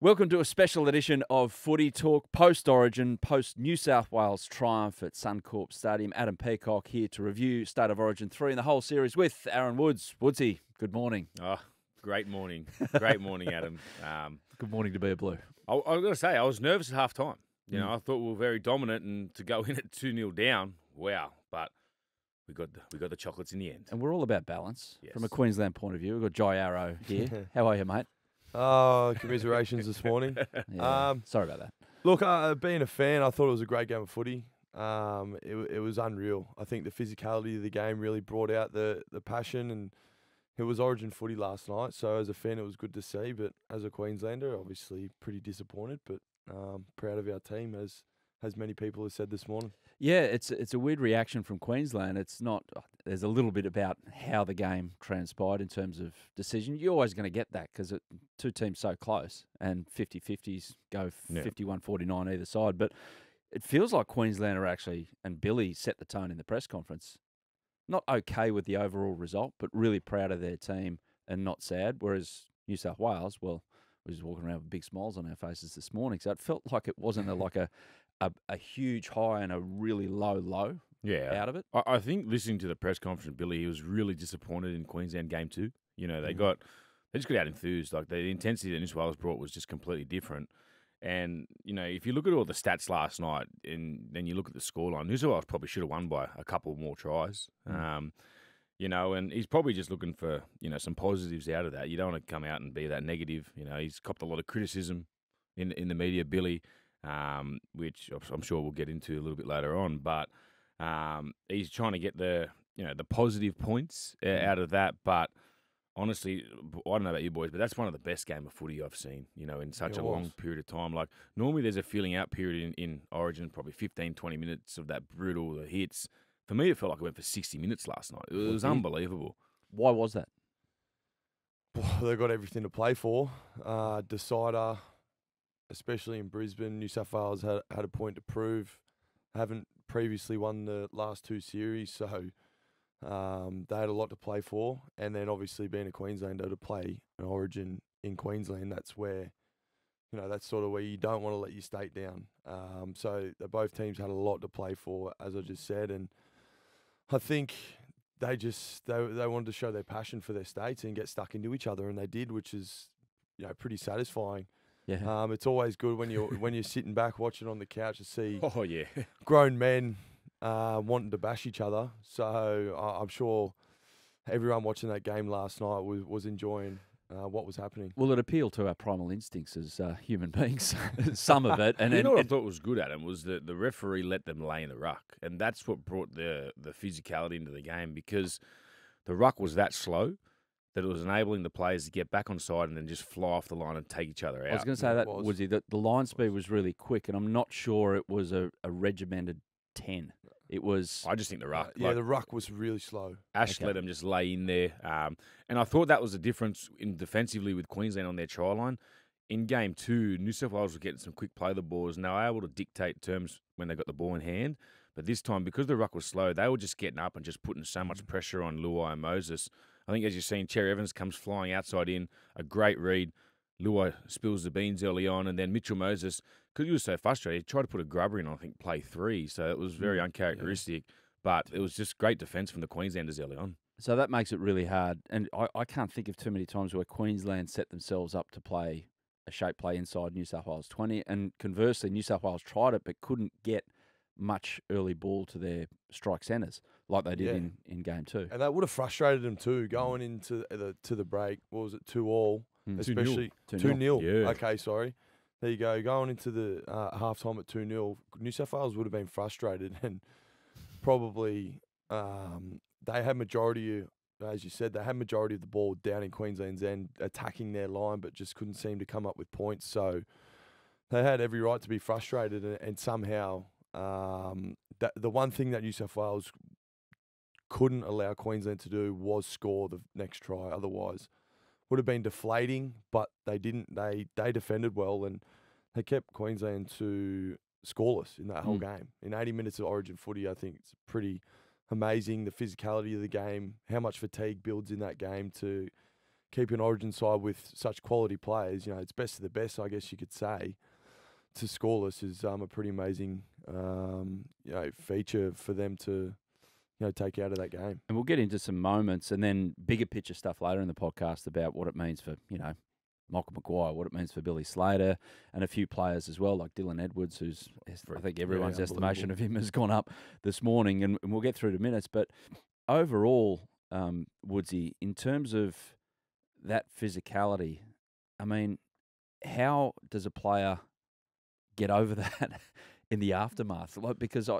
Welcome to a special edition of Footy Talk post-Origin, post-New South Wales triumph at Suncorp Stadium. Adam Peacock here to review State of Origin 3 and the whole series with Aaron Woods. Woodsy, good morning. Oh, great morning. Great morning, Adam. Good morning to be a Blue. I was going to say, I was nervous at half time. I thought we were very dominant, and to go in at 2-0 down, wow. But we got the chocolates in the end. And we're all about balance. Yes. From a Queensland point of view. We've got Jai Arrow here. How are you, mate? Oh, commiserations this morning. Yeah, sorry about that. Look, being a fan, I thought it was a great game of footy. It was unreal. I think the physicality of the game really brought out the passion, and it was Origin footy last night. So as a fan, it was good to see. But as a Queenslander, obviously pretty disappointed. But proud of our team, as many people have said this morning. Yeah, it's a weird reaction from Queensland. It's not. There's a little bit about how the game transpired in terms of decision. You're always going to get that because two teams so close and 50-50s go 51-49 either side. But it feels like Queensland are actually, and Billy set the tone in the press conference, not okay with the overall result, but really proud of their team and not sad. Whereas New South Wales, well, we're just walking around with big smiles on our faces this morning. So it felt like it wasn't a huge high and a really low out of it. I think listening to the press conference, Billy, he was really disappointed in Queensland game 2. They just got out enthused. Like the intensity that New South Wales brought was just completely different. And, if you look at all the stats last night and then you look at the scoreline, New South Wales probably should have won by a couple more tries. And he's probably just looking for, some positives out of that. You don't want to come out and be that negative. He's copped a lot of criticism in the media, Billy, which I'm sure we'll get into a little bit later on. But he's trying to get the positive points out of that. But honestly, I don't know about you boys, but that's one of the best game of footy I've seen, in such a long period of time. Like, normally there's a feeling out period in Origin, probably 15, 20 minutes of that brutal hits. For me, it felt like it went for 60 minutes last night. It was unbelievable. Why was that? Well, they've got everything to play for. Decider, especially in Brisbane, New South Wales had a point to prove. Haven't previously won the last two series, so they had a lot to play for. And then obviously being a Queenslander to play an Origin in Queensland, that's where, that's sort of where you don't want to let your state down. So both teams had a lot to play for, as I just said, and I think they wanted to show their passion for their states and get stuck into each other, and they did, which is pretty satisfying. Yeah. It's always good when you're sitting back watching on the couch to see yeah, grown men wanting to bash each other. So I'm sure everyone watching that game last night was enjoying what was happening. Well, it appealed to our primal instincts as human beings, some of it. And what I thought was good, Adam, was that the referee let them lay in the ruck. And that's what brought the physicality into the game, because the ruck was that slow that it was enabling the players to get back on side and then just fly off the line and take each other out. I was going to say that, Woodsy, that the line speed was really quick, and I'm not sure it was a regimented 10. It was... I just think the ruck... the ruck was really slow. Ash let them just lay in there. And I thought that was the difference in defensively with Queensland on their try line. In Game 2, New South Wales were getting some quick play the balls, and they were able to dictate terms when they got the ball in hand. But this time, because the ruck was slow, they were just getting up and just putting so much pressure on Luai and Moses. I think, as you've seen, Cherry Evans comes flying outside in, a great read. Luai spills the beans early on, and then Mitchell Moses, because he was so frustrated, he tried to put a grubber in, I think, play 3. So it was very uncharacteristic. Yeah. But it was just great defence from the Queenslanders early on. So that makes it really hard. And I can't think of too many times where Queensland set themselves up to play a shape play inside New South Wales 20. And conversely, New South Wales tried it but couldn't get much early ball to their strike centres like they did in Game 2. And that would have frustrated them too, going into the break. What was it, 2-2? Especially 2-0. Yeah. Okay, sorry. There you go. Going into the halftime at 2-0, New South Wales would have been frustrated, and probably they had majority, as you said, they had majority of the ball down in Queensland's end, attacking their line, but just couldn't seem to come up with points. So they had every right to be frustrated, and somehow the one thing that New South Wales couldn't allow Queensland to do was score the next try. Otherwise, would have been deflating, but they didn't. They defended well, and they kept Queensland to scoreless in that whole game. In 80 minutes of Origin footy, I think it's pretty amazing, the physicality of the game, how much fatigue builds in that game to keep an Origin side with such quality players, you know, it's best of the best, I guess you could say, to scoreless is a pretty amazing, you know, feature for them to, you know, take out of that game. And we'll get into some moments and then bigger picture stuff later in the podcast about what it means for, you know, Michael Maguire, what it means for Billy Slater, and a few players as well, like Dylan Edwards, who's, I think everyone's estimation of him has gone up this morning, and we'll get through to minutes. But overall, Woodsy, in terms of that physicality, I mean, how does a player get over that in the aftermath? Like, because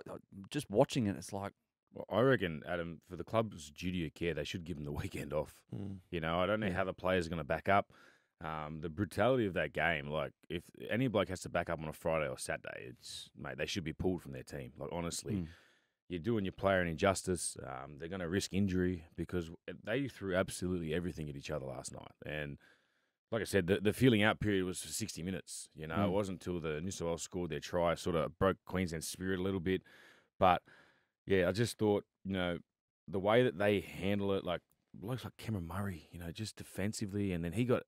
just watching it, it's like, Well, I reckon, Adam, for the club's duty of care, they should give them the weekend off. You know, I don't know how the players are going to back up. The brutality of that game, like, if any bloke has to back up on a Friday or Saturday, mate, they should be pulled from their team. Like, honestly, you're doing your player an injustice. They're going to risk injury because they threw absolutely everything at each other last night. And like I said, the feeling out period was for 60 minutes. You know, it wasn't until the New South Wales scored their try, sort of broke Queensland's spirit a little bit. But yeah, I just thought, you know, the way that they handle it, like blokes like Cameron Murray, you know, just defensively, and then he got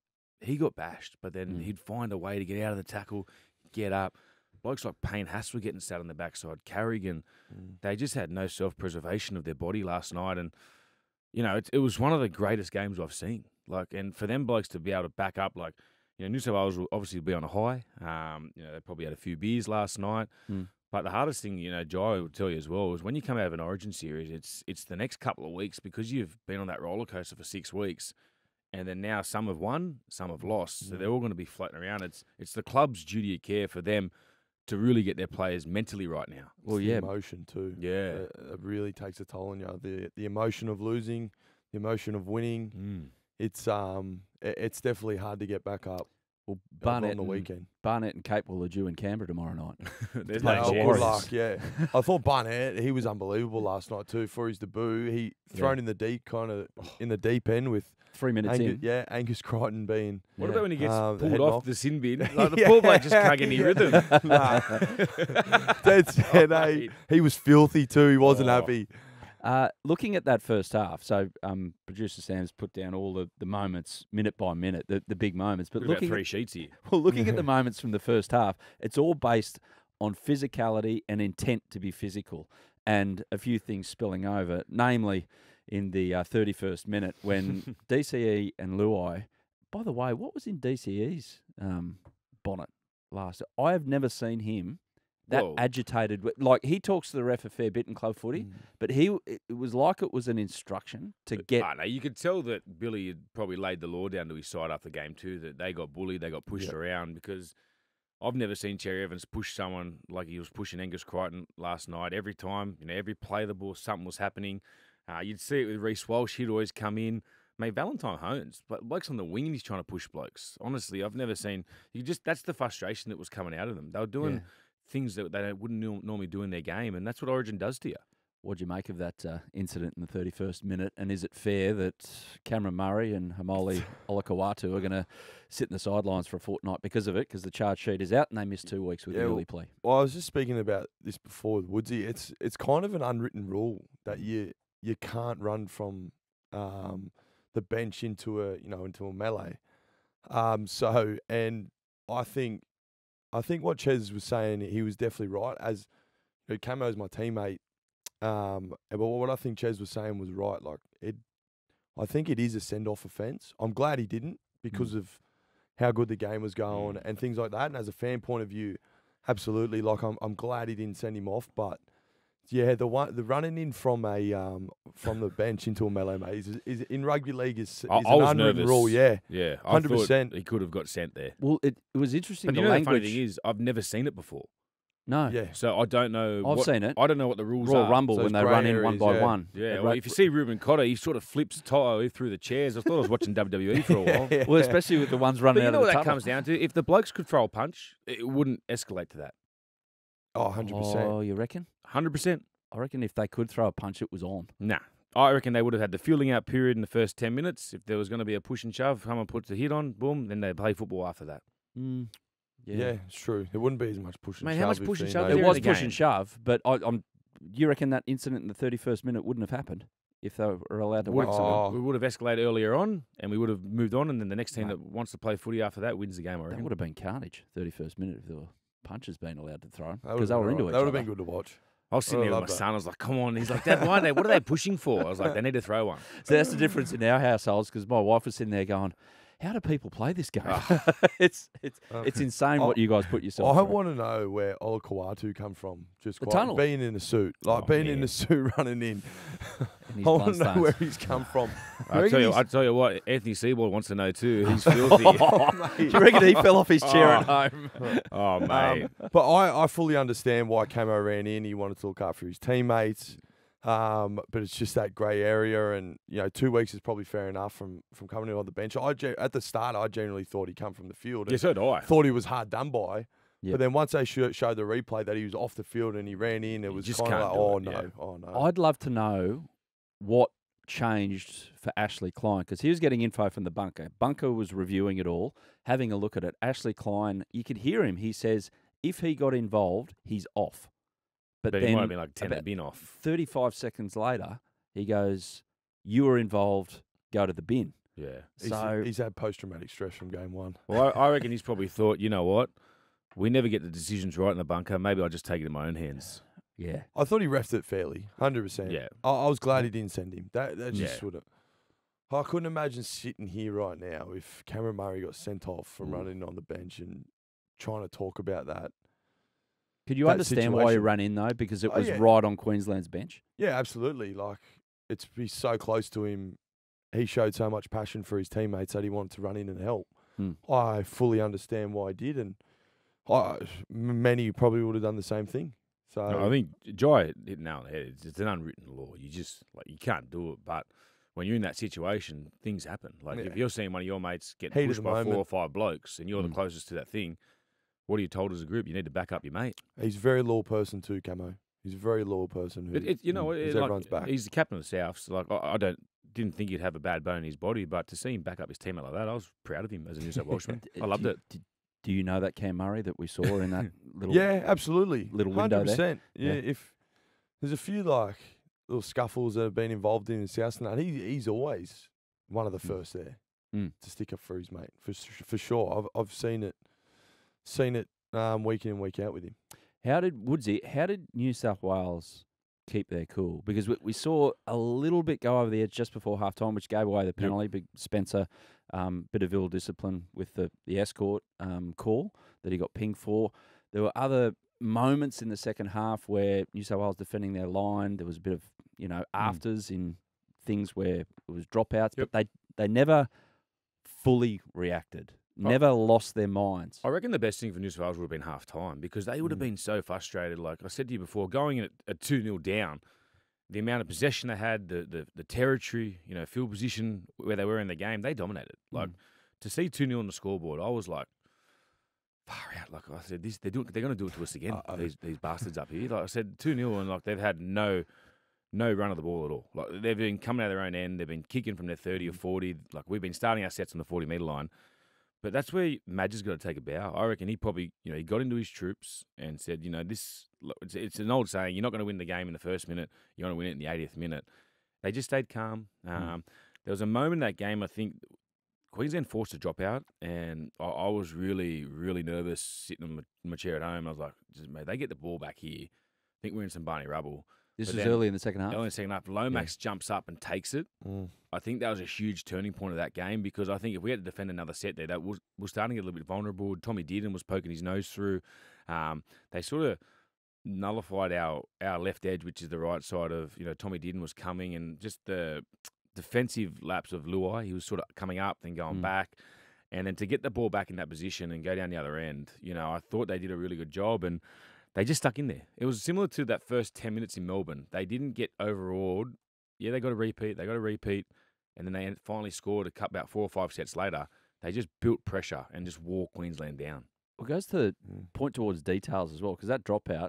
bashed, but then he'd find a way to get out of the tackle, get up. Blokes like Payne Haas were getting sat on the backside. Carrigan, they just had no self-preservation of their body last night, and you know, it was one of the greatest games I've seen. Like, and for them blokes to be able to back up, like, you know, New South Wales will obviously be on a high. You know, they probably had a few beers last night. But the hardest thing, you know, Jai would tell you as well, is when you come out of an Origin series, it's the next couple of weeks, because you've been on that roller coaster for 6 weeks, and then now some have won, some have lost, so they're all going to be floating around. It's the club's duty of care for them to really get their players mentally right now. Well, yeah, emotion too. Yeah, it really takes a toll on you. The emotion of losing, the emotion of winning. It's definitely hard to get back up. Well, on the weekend. Barnett and Capewell are due in Canberra tomorrow night. There's no chance. Good luck, yeah. I thought Barnett, he was unbelievable last night too for his debut. He thrown in the deep, kind of in the deep end with 3 minutes in. Yeah, Angus Crichton being. What about when he gets pulled off the sin bin? Like, the Yeah. poor bloke just can't get any rhythm. That's it. He was filthy too. He wasn't happy. Looking at that first half, so producer Sam's put down all the moments minute by minute, the big moments. But We've got looking about 3 sheets here. well, looking at the moments from the first half, it's all based on physicality and intent to be physical, and a few things spilling over, namely in the 31st minute when DCE and Luai. By the way, what was in DCE's bonnet last? I have never seen him that agitated. Like, he talks to the ref a fair bit in club footy, but it was like it was an instruction to get. No, you could tell that Billy had probably laid the law down to his side after the game too, that they got bullied, they got pushed around, because I've never seen Cherry Evans push someone like he was pushing Angus Crichton last night. Every time, you know, every play of the ball, something was happening. You'd see it with Reece Walsh. He'd always come in. Mate, Valentine Holmes, but blokes on the wing and he's trying to push blokes. Honestly, I've never seen. That's the frustration that was coming out of them. They were doing things that they wouldn't normally do in their game, and that's what Origin does to you. What do you make of that incident in the 31st minute? And is it fair that Cameron Murray and Hamoli Olakawatu are going to sit in the sidelines for a fortnight because of it, because the charge sheet is out and they missed 2 weeks with an early plea? Well, I was just speaking about this before with Woodsy. It's kind of an unwritten rule that you can't run from the bench into a melee. So, and I think what Ches was saying, he was definitely right. As you know, Camo's my teammate, but what I think Ches was saying was right. Like, I think it is a send-off offence. I'm glad he didn't, because of how good the game was going and things like that. And as a fan point of view, absolutely. Like, I'm glad he didn't send him off, but. Yeah, the running in from the bench into a melee, mate, is in rugby league is an unwritten rule. Yeah, 100%. He could have got sent there. Well, it was interesting. But the you know, language. the funny thing is, I've never seen it before. No. Yeah. So I don't know. I've seen it. I don't know what the rules Royal are. Rumble, Those when they grey run in areas, one by yeah. one. Yeah. Well, if you see Ruben Cotter, he sort of flips Toto through the chairs. I thought I was watching WWE for a while. Well, especially with the ones running But you out know of what the that tunnel. comes down to? If the blokes could throw a punch, it wouldn't escalate to that. Oh, 100%. Oh, you reckon? 100%. I reckon if they could throw a punch, it was on. Nah. I reckon they would have had the fueling out period in the first 10 minutes. If there was going to be a push and shove, someone puts a hit on, boom, then they play football after that. Yeah, it's true. There wouldn't be as much push and Mate, shove. how much if push and they shove know- there It in was the push game? and shove, but you reckon that incident in the 31st minute wouldn't have happened if they were allowed to Would- whack someone. We would have escalated earlier on, and we would have moved on, and then the next team Mate. that wants to play footy after that wins the game. I That reckon. would have been carnage, 31st minute, if there were punches being allowed to throw That because would've they been were into alright. each That would have other. been good to watch. I was sitting there with my love that. son. I was like, "Come on!" He's like, "Dad, why? What are they pushing for?" I was like, "They need to throw one." So that's the difference in our households because my wife was sitting there going, how do people play this game? it's insane what you guys put yourself I through. want to know where Ola Kawatu come from. Just The quietly. tunnel. Being in a suit, like Oh, being in man. a suit running in. And his I want to know bloodstains. where he's come from. I tell you what, Anthony Seabold wants to know too. He's filthy. Do you reckon he fell off his chair at home? Oh mate, But I fully understand why Camo ran in. He wanted to look after his teammates. But it's just that grey area, and 2 weeks is probably fair enough from coming in on the bench. At the start, I generally thought he'd come from the field. yeah, And so do I. thought he was hard done by. Yeah. But then once they showed the replay that he was off the field and he ran in, it You was just kind of can't like, do oh it, no, yeah. oh no. I'd love to know what changed for Ashley Klein because he was getting info from the bunker. Bunker was reviewing it all, having a look at it. Ashley Klein, you could hear him. He says if he got involved, he's off. But then he might have been like 10 about and been off. 35 seconds later, he goes, "You were involved. Go to the bin." Yeah. He's had post-traumatic stress from game one. Well, I reckon he's probably thought, you know what? We never get the decisions right in the bunker. Maybe I'll just take it in my own hands. Yeah. I thought he refed it fairly, 100%. Yeah. I was glad he didn't send him. That just Yeah. would have. I couldn't imagine sitting here right now if Cameron Murray got sent off from Mm. running on the bench and trying to talk about that. Could you That understand why he situation. ran in though? Because it Oh, was yeah. right on Queensland's bench. Yeah, absolutely. Like, he's so close to him. He showed so much passion for his teammates that he wanted to run in and help. Mm. I fully understand why he did, and many probably would have done the same thing. So No, I think Jai hit it nail on the head. It's an unwritten law. You just you can't do it. But when you're in that situation, things happen. Like if Yeah. you're seeing one of your mates get Heat of pushed the by 4 moment. or 5 blokes, and you're the Mm. closest to that thing, what are you told as a group? You need to back up your mate. he's a very loyal person too, Camo. He's a very loyal person who You know, has like, everyone's back. he's the captain of the Souths. Like I didn't think he'd have a bad bone in his body, but to see him back up his teammate like that, I was proud of him as a New South Welshman. I loved it. Do you know that Cam Murray that we saw in that little? Yeah, absolutely. little window there. 100%. Yeah, Yeah. if there's a few like little scuffles that have been involved in South and that, he's always one of the first there Mm. to stick up for his mate for sure. I've seen it week in and week out with him. How did New South Wales keep their cool? Because we saw a little bit go over the edge just before halftime, which gave away the penalty. Big Spencer, bit of ill discipline with the escort call that he got pinged for. There were other moments in the second half where New South Wales defending their line. There was a bit of afters in things where it was dropouts, Yep. but they never fully reacted. Never lost their minds. I reckon the best thing for New South Wales would have been half time because they would have been so frustrated. Like I said to you before, going in at 2-0 down, the amount of possession they had, the territory, field position where they were in the game, they dominated. Like to see 2-0 on the scoreboard, I was like, far out. Like I said, they're going to do it to us again. These bastards up here. Like I said, 2-0 and like they've had no run of the ball at all. Like they've been coming out of their own end. They've been kicking from their 30 or 40. Like we've been starting our sets on the 40-metre line. But that's where Madge has got to take a bow. I reckon he probably, he got into his troops and said, it's an old saying, you're not going to win the game in the first minute, you're going to win it in the 80th minute. They just stayed calm. There was a moment in that game, I think, Queensland forced a dropout, and I was really, really nervous sitting in my chair at home. I was like, mate, they get the ball back here. I think we're in some Barney rubble. This But was then early in the second half. Early in the second half, Lomax jumps up and takes it. I think that was a huge turning point of that game because I think if we had to defend another set there, we're starting to get a little bit vulnerable. Tommy Dearden was poking his nose through. They sort of nullified our left edge, which is the right side of, Tommy Dearden was coming, and just the defensive lapse of Luai. He was sort of coming up, then going back. And then to get the ball back in that position and go down the other end, I thought they did a really good job, and they just stuck in there. It was similar to that first 10 minutes in Melbourne. They didn't get overawed. Yeah, they got a repeat. And then they finally scored about 4 or 5 sets later. They just built pressure and just wore Queensland down. Well, it goes to point towards details as well, because that dropout,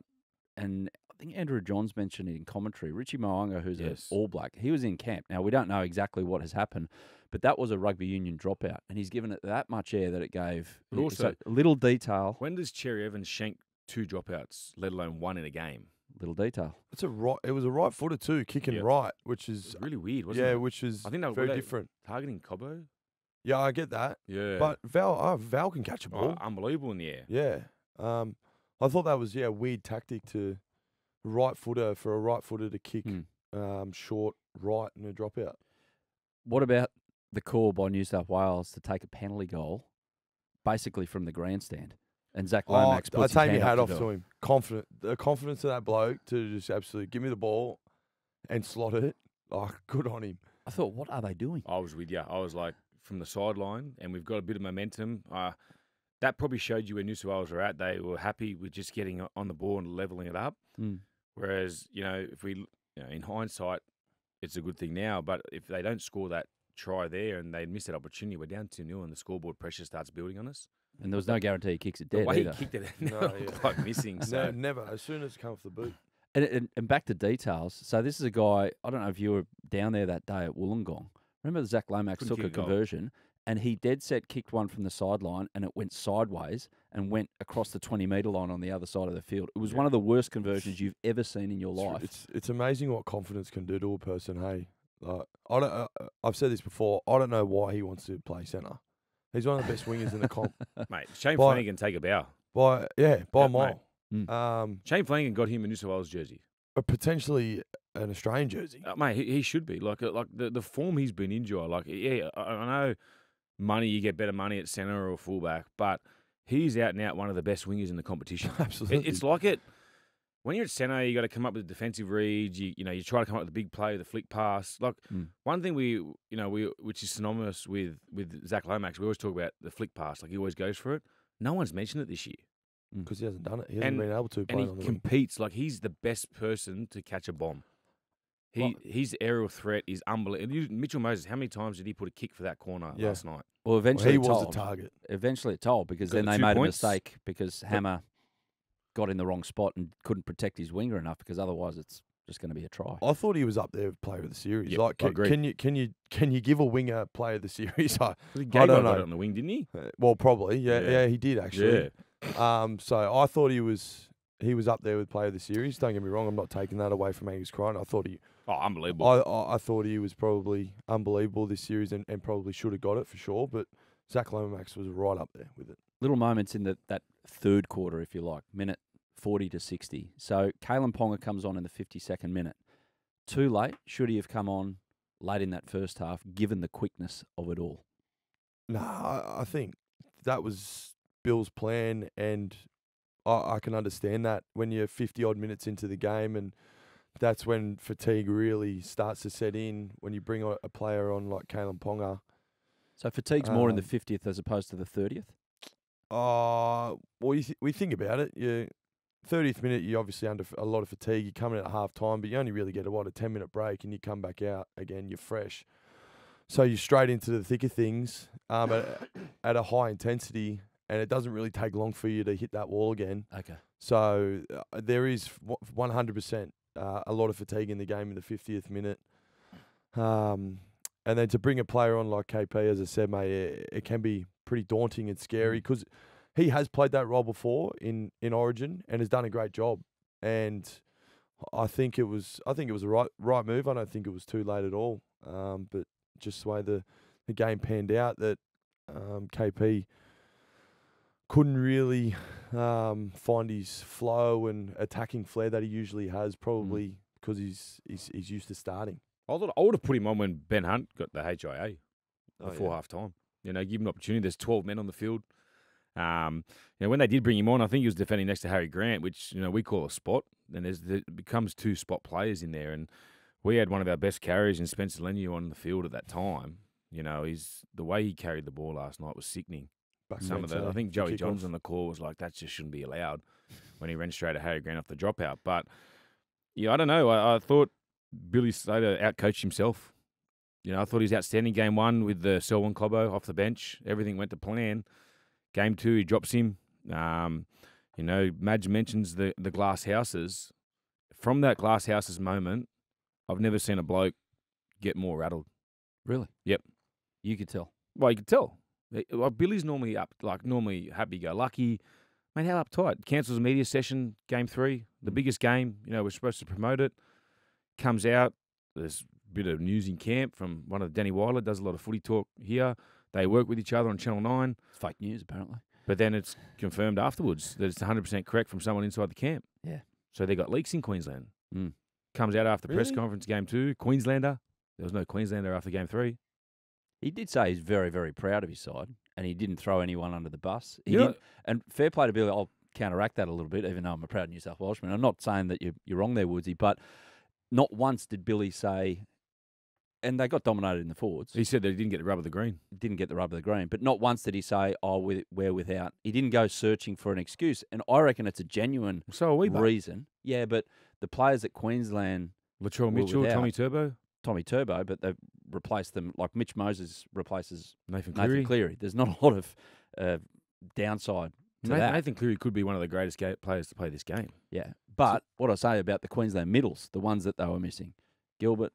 and I think Andrew Johns mentioned it in commentary. Richie Mo'unga, who's an All Black, he was in camp. Now, we don't know exactly what has happened, but that was a rugby union dropout, and he's given it that much air that it gave. But also, a little detail. When does Cherry Evans shank 2 dropouts, let alone 1 in a game? little detail. It was a right footer too, kicking Yep. right, which It's is really weird, wasn't yeah, it? which is I think they were very they different. targeting Cobbo. Yeah, I get that, Yeah. but Val can catch a ball. Unbelievable in the air. Yeah, I thought that was a weird tactic to right footer for a right footer to kick short right and a dropout. What about the call by New South Wales to take a penalty goal, basically from the grandstand? And Zach Lomax I puts his take my hand hat up off to to him. The confidence of that bloke to just absolutely give me the ball and slot it. Oh, good on him. I thought, what are they doing? I was with you. I was like, from the sideline, and we've got a bit of momentum. That probably showed you where New South Wales were at. They were happy with just getting on the ball and levelling it up. Mm. Whereas, if we, in hindsight, it's a good thing now. But if they don't score that try there and they miss that opportunity, we're down 2-0 and the scoreboard pressure starts building on us. And there was no guarantee he kicks it The dead way either. he kicked it, No, looked like missing. So. No, never. As soon as it come off the boot. And back to details. So this is a guy, I don't know if you were down there that day at Wollongong. Remember that Zach Lomax Couldn't took a kick a goal. conversion and he dead set kicked one from the sideline and it went sideways and went across the 20-metre line on the other side of the field. It was one of the worst conversions you've ever seen in your life. It's amazing what confidence can do to a person. Hey, I've said this before. I don't know why he wants to play centre. He's one of the best wingers in the comp. Mate, Shane By- Flanagan take a bow. By a Yeah, mile. mate. Shane Flanagan got him a New South Wales jersey. But potentially an Australian jersey. Mate, he should be. Like the form he's been in, Joy. Like, yeah, I know money, you get better money at centre or fullback, but he's out and out one of the best wingers in the competition. Absolutely. It's like it. When you're at centre, you got to come up with defensive reads. You try to come up with the big play, the flick pass. Like one thing we which is synonymous with Zach Lomax, we always talk about the flick pass. Like he always goes for it. No one's mentioned it this year. Because he hasn't done it. He hasn't been able to And play he on the wing. competes like he's the best person to catch a bomb. His aerial threat is unbelievable. Mitchell Moses, how many times did he put a kick for that corner last night? Well, eventually he it was told. a target. Eventually it told because Got then the they 2 made points. a mistake because Hammer got in the wrong spot and couldn't protect his winger enough because otherwise it's just going to be a try. I thought he was up there with player of the series. Yep, like, I agree. can you give a winger player of the series? I Gago don't got know. it on the wing, didn't he? Well, probably. Yeah. Yeah, he did actually. Yeah. So I thought he was up there with player of the series. Don't get me wrong. I'm not taking that away from Angus Crichton. Oh, unbelievable. I thought he was probably unbelievable this series and probably should have got it for sure. But Zach Lomax was right up there with it. Little moments in that third quarter, if you like, minute 40 to 60. So Kalen Ponga comes on in the 52nd minute. Too late. Should he have come on late in that first half, given the quickness of it all? No, I think that was Bill's plan, and I can understand that when you're 50-odd minutes into the game, and that's when fatigue really starts to set in when you bring a player on like Kalen Ponga. So fatigue's more in the 50th as opposed to the 30th? Well, we think about it. You 30th minute, you're obviously under a lot of fatigue. You're coming at half time, but you only really get a 10-minute break, and you come back out again. You're fresh, so you're straight into the thick of things at a high intensity, and it doesn't really take long for you to hit that wall again. Okay. So there is 100% a lot of fatigue in the game in the 50th minute. And then to bring a player on like KP, as I said, mate, it can be pretty daunting and scary because he has played that role before in Origin and has done a great job. And I think it was the right move. I don't think it was too late at all. But just the way the game panned out, that KP couldn't really find his flow and attacking flair that he usually has, probably because he's used to starting. I would have put him on when Ben Hunt got the HIA before half time. Give him an opportunity. There's 12 men on the field. When they did bring him on, I think he was defending next to Harry Grant, which we call a spot. Then it becomes 2 spot players in there, and we had one of our best carriers in Spencer Leniu on the field at that time. The way he carried the ball last night was sickening. I think Joey Johns on the call was like, that just shouldn't be allowed when he ran straight at Harry Grant off the dropout. But I don't know. I thought Billy Slater outcoached himself. I thought he was outstanding game 1 with the Selwyn Cobbo off the bench. Everything went to plan. Game 2, he drops him. Madge mentions the glass houses. From that glass houses moment, I've never seen a bloke get more rattled. Really? Yep. You could tell. Well, you could tell. Billy's normally happy-go-lucky, Mate, how uptight? Cancels a media session, game 3, the biggest game. We're supposed to promote it. Comes out. There's a bit of news in camp from one of Danny Weiler, does a lot of footy talk here. They work with each other on Channel 9. It's fake news, apparently. But then it's confirmed afterwards that it's 100% correct from someone inside the camp. Yeah. So they got leaks in Queensland. Mm. Comes out after press Really? conference, game 2. Queenslander. There was no Queenslander after game 3. He did say he's very, very proud of his side, and he didn't throw anyone under the bus. He You know- didn't, and fair play to Billy. I'll counteract that a little bit, even though I'm a proud New South Welshman. I'm not saying that you're wrong there, Woodsy, but not once did Billy say, and they got dominated in the forwards. He said that he didn't get the rub of the green. Didn't get the rub of the green, but not once did he say, "Oh, we're without." He didn't go searching for an excuse, and I reckon it's a genuine So are we, but reason. Yeah, but the players at Queensland, Latrell Well, Mitchell, without- Tommy Turbo, Tommy Turbo, but they've replaced them like Mitch Moses replaces Nathan Cleary. Nathan Cleary. There's not a lot of downside to that. Nathan Cleary could be one of the greatest players to play this game. Yeah, but what I say about the Queensland middles, the ones that they were missing, Gilbert,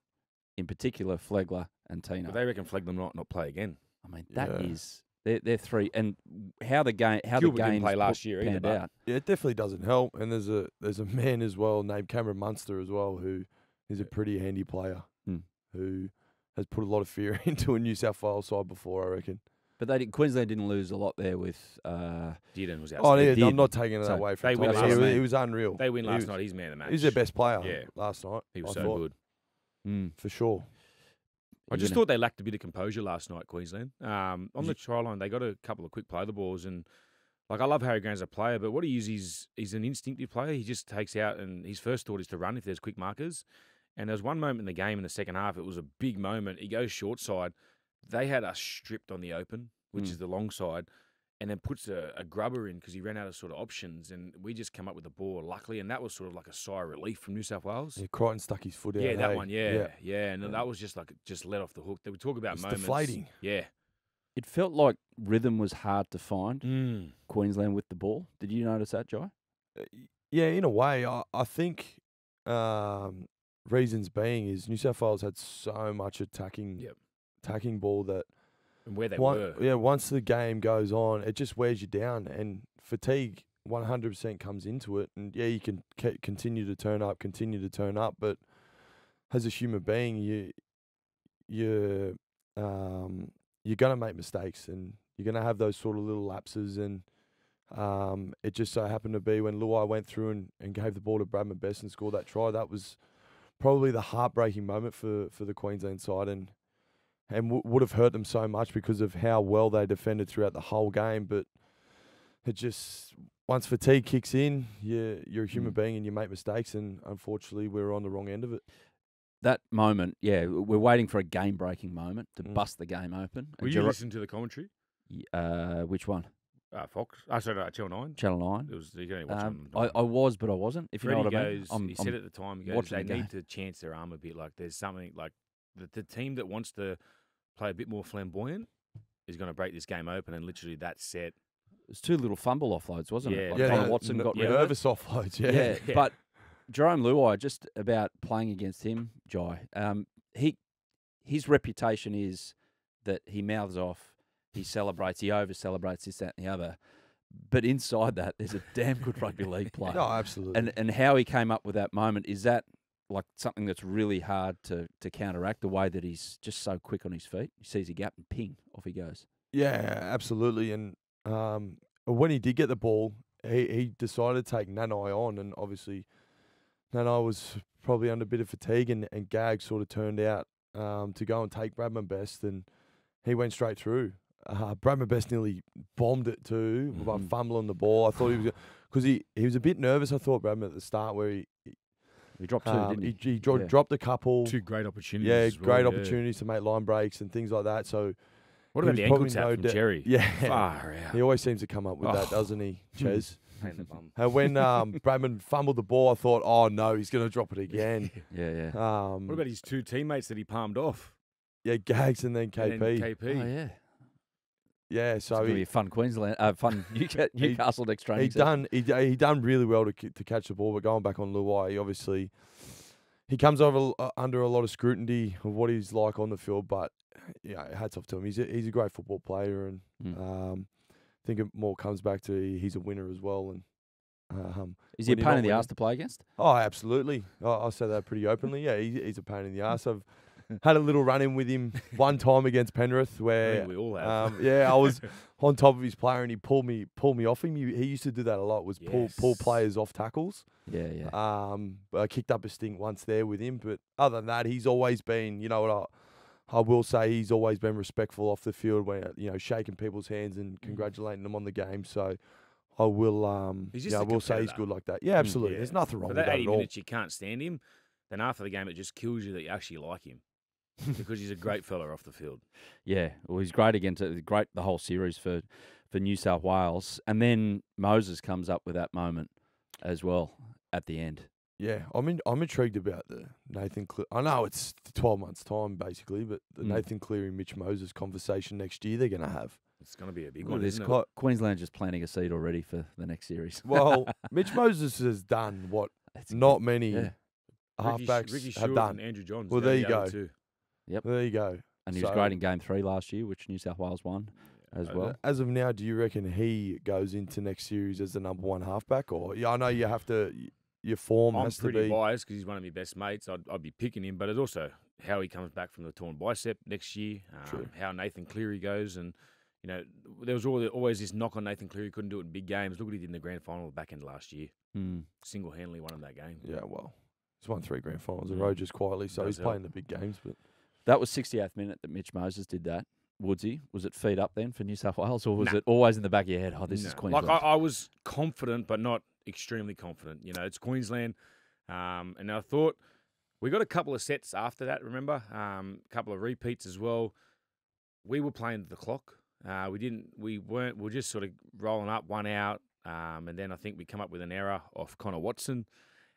in particular, Flegler and Tino. But they reckon Flegler not play again. I mean, that Yeah. is they're three, and how the Gilbert the didn't games play last year either, panned but- out. Yeah, it definitely doesn't help. And there's a man as well named Cameron Munster as well, who is a pretty handy player Hmm. who has put a lot of fear into a New South Wales side before, I reckon. But Queensland didn't lose a lot there with. Dearden was Oh, outstanding. yeah, did. I'm not taking it So away they from win Tom. last He night. was unreal. They win He last was- night. He's man of the match. He's their best player Yeah. last night. He was I so thought, good. for sure. I just You thought they lacked a bit of composure last night, Queensland. On the try line, they got a couple of quick play the balls, and I love Harry Grant as a player, but what he is, he's an instinctive player. He just takes out, and his first thought is to run if there's quick markers. And there was one moment in the game in the second half, it was a big moment. He goes short side. They had us stripped on the open, which is the long side, and then puts a grubber in because he ran out of sort of options, and we just come up with the ball, luckily, and that was sort of like a sigh of relief from New South Wales. Yeah, Crichton stuck his foot out. Yeah, that hey? one, yeah. And that was just let off the hook. They would talk about It's moments. deflating. Yeah. It felt like rhythm was hard to find. Queensland with the ball. Did you notice that, Jai? Yeah, in a way, I think reasons being is New South Wales had so much attacking ball that And where they One- were. Yeah, once the game goes on, it just wears you down, and fatigue 100% comes into it. And yeah, you can continue to turn up, but as a human being, you're gonna make mistakes, and you're gonna have those sort of little lapses. And it just so happened to be when Luai went through and gave the ball to Bradman Best and scored that try. That was probably the heartbreaking moment for the Queensland side, and would have hurt them so much because of how well they defended throughout the whole game. But it just, once fatigue kicks in, you're a human being and you make mistakes, and unfortunately we were on the wrong end of it. That moment, yeah, we're waiting for a game-breaking moment to Mm. bust the game open. Were And you listening to the commentary? which one? Fox? Sorry, Channel 9. Channel 9? It was, you can only watch it on I was, but I wasn't, if you know Freddie what I mean. goes, he said at the time, he goes, watching they the game. need to chance their arm a bit. Like, there's something, like, the team that wants to play a bit more flamboyant is going to break this game open, and literally that's set. It was 2 little fumble offloads, wasn't it? Yeah. Like Yeah, Connor the Watson got rid of it. nervous offloads. Yeah, Yeah, Yeah. but Jerome Luai, just about playing against him, Jai, his reputation is that he mouths off, he celebrates, he over-celebrates this, that and the other. But inside that, there's a damn good rugby league player. No, absolutely. And how he came up with that moment, is that like something that's really hard to counteract, the way that he's just so quick on his feet? He sees a gap and ping, off he goes. Yeah, absolutely. And when he did get the ball, he decided to take Nanai on, and obviously Nanai was probably under a bit of fatigue, and Gag sort of turned out to go and take Bradman Best, and he went straight through. Bradman Best nearly bombed it too by fumbling the ball. I thought he was, because he was a bit nervous, I thought, Bradman, at the start, where he dropped 2, didn't he? He dropped a couple. 2 great opportunities. Yeah, as well, great opportunities to make line breaks and things like that. So What he about was the ankle probably tap no from doubt- Jerry? Yeah. Far out. He always seems to come up with that, Oh. doesn't he, Ches? Pain in the bum. And when Bradman fumbled the ball, I thought, oh no, he's going to drop it again. Yeah. What about his 2 teammates that he palmed off? Yeah, Gags and then KP. And then KP. Oh, yeah. Yeah, It's so going to be a fun fun Newcastle next training session. he done really well to catch the ball. But going back on Luai, obviously he comes over under a lot of scrutiny of what he's like on the field. But yeah, hats off to him. He's a great football player, and think it more comes back to he's a winner as well. And Is he a when you're pain not in the winning- arse to play against? Oh, absolutely. I'll say that pretty openly. Yeah, he's a pain in the ass. I've had a little run in with him one time against Penrith I where think we all have. I was on top of his player and he pulled me off him. He used to do that a lot. Was pull Yes. players off tackles. Yeah. I kicked up a stink once there with him, but other than that, he's always been. You know what I will say, he's always been respectful off the field, when shaking people's hands and congratulating them on the game. So I will. He's just a I will say he's competitor. good like that. Yeah, absolutely. Yeah. There's nothing wrong For with that that 80 at all. minutes, you can't stand him. Then after the game, it just kills you that you actually like him because he's a great fella off the field. Yeah, well, he's great great the whole series for New South Wales, and then Moses comes up with that moment as well at the end. Yeah, I'm intrigued about the Nathan Cleary. I know it's 12 months' time, basically, but the Nathan Cleary, Mitch Moses conversation next year they're going to have. It's going to be a big Well, one, there's isn't it? quite- Queensland just planting a seed already for the next series. Well, Mitch Moses has done what It's not many yeah. halfbacks Ricky have Stewart done. and Andrew Johns. Well, they're there you the other go. two. There you go. And he was So- great in Game 3 last year, which New South Wales won as well. As of now, do you reckon he goes into next series as the number one halfback? Or I know you have to. Your form I'm has to pretty be. biased because he's one of my best mates. I'd be picking him, but it's also how he comes back from the torn bicep next year, True. how Nathan Cleary goes. And, there was always this knock on Nathan Cleary, couldn't do it in big games. Look what he did in the grand final back end last year. Mm. Single-handedly won him that game. Yeah, well, he's won 3 grand finals in a row just quietly, so Does he's playing help. the big games. But That was 68th minute that Mitch Moses did that. Woodsy, was it feed up then for New South Wales, or was Nah. it always in the back of your head? Oh, this is No. Queensland. Like I was confident, but not extremely confident. It's Queensland, and I thought we got a couple of sets after that. Remember, a couple of repeats as well. We were playing the clock. We were just sort of rolling up, one out, and then I think we come up with an error off Connor Watson.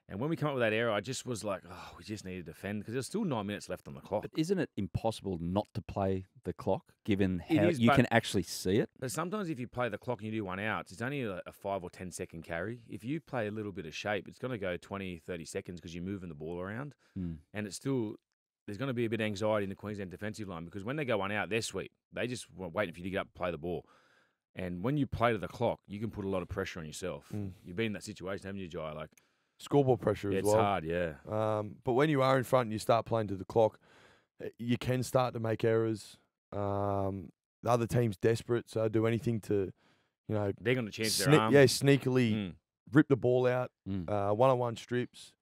And when we come up with that error, I just was like, oh, we just need to defend because there's still 9 minutes left on the clock. But isn't it impossible not to play the clock, given It how is, you but- can actually see it? But sometimes if you play the clock and you do one out, it's only a 5 or 10 second carry. If you play a little bit of shape, it's going to go 20, 30 seconds because you're moving the ball around. Mm. And it's still, there's going to be a bit of anxiety in the Queensland defensive line because when they go one out, they're sweet. They just waiting for you to get up and play the ball. And when you play to the clock, you can put a lot of pressure on yourself. You've been in that situation, haven't you, Jai? Like, scoreboard pressure yeah, as it's well. hard, yeah. But when you are in front and you start playing to the clock, you can start to make errors. The other team's desperate, so do anything to, They're going to chance their arm. sneakily Mm. rip the ball out, Mm. one-on-one strips,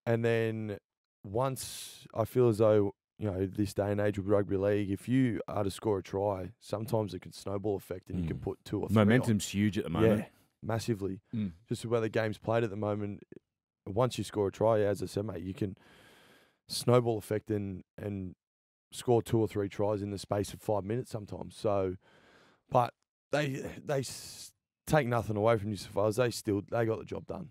and then once I feel as though this day and age with rugby league, if you are to score a try, sometimes it can snowball effect, and you can put 2 or 3 on. Momentum's huge at the moment. Yeah, massively. Mm. Just where the game's played at the moment, once you score a try, as I said, mate, you can snowball effect and score 2 or 3 tries in the space of 5 minutes sometimes. So, but they take nothing away from New South Wales. They got the job done.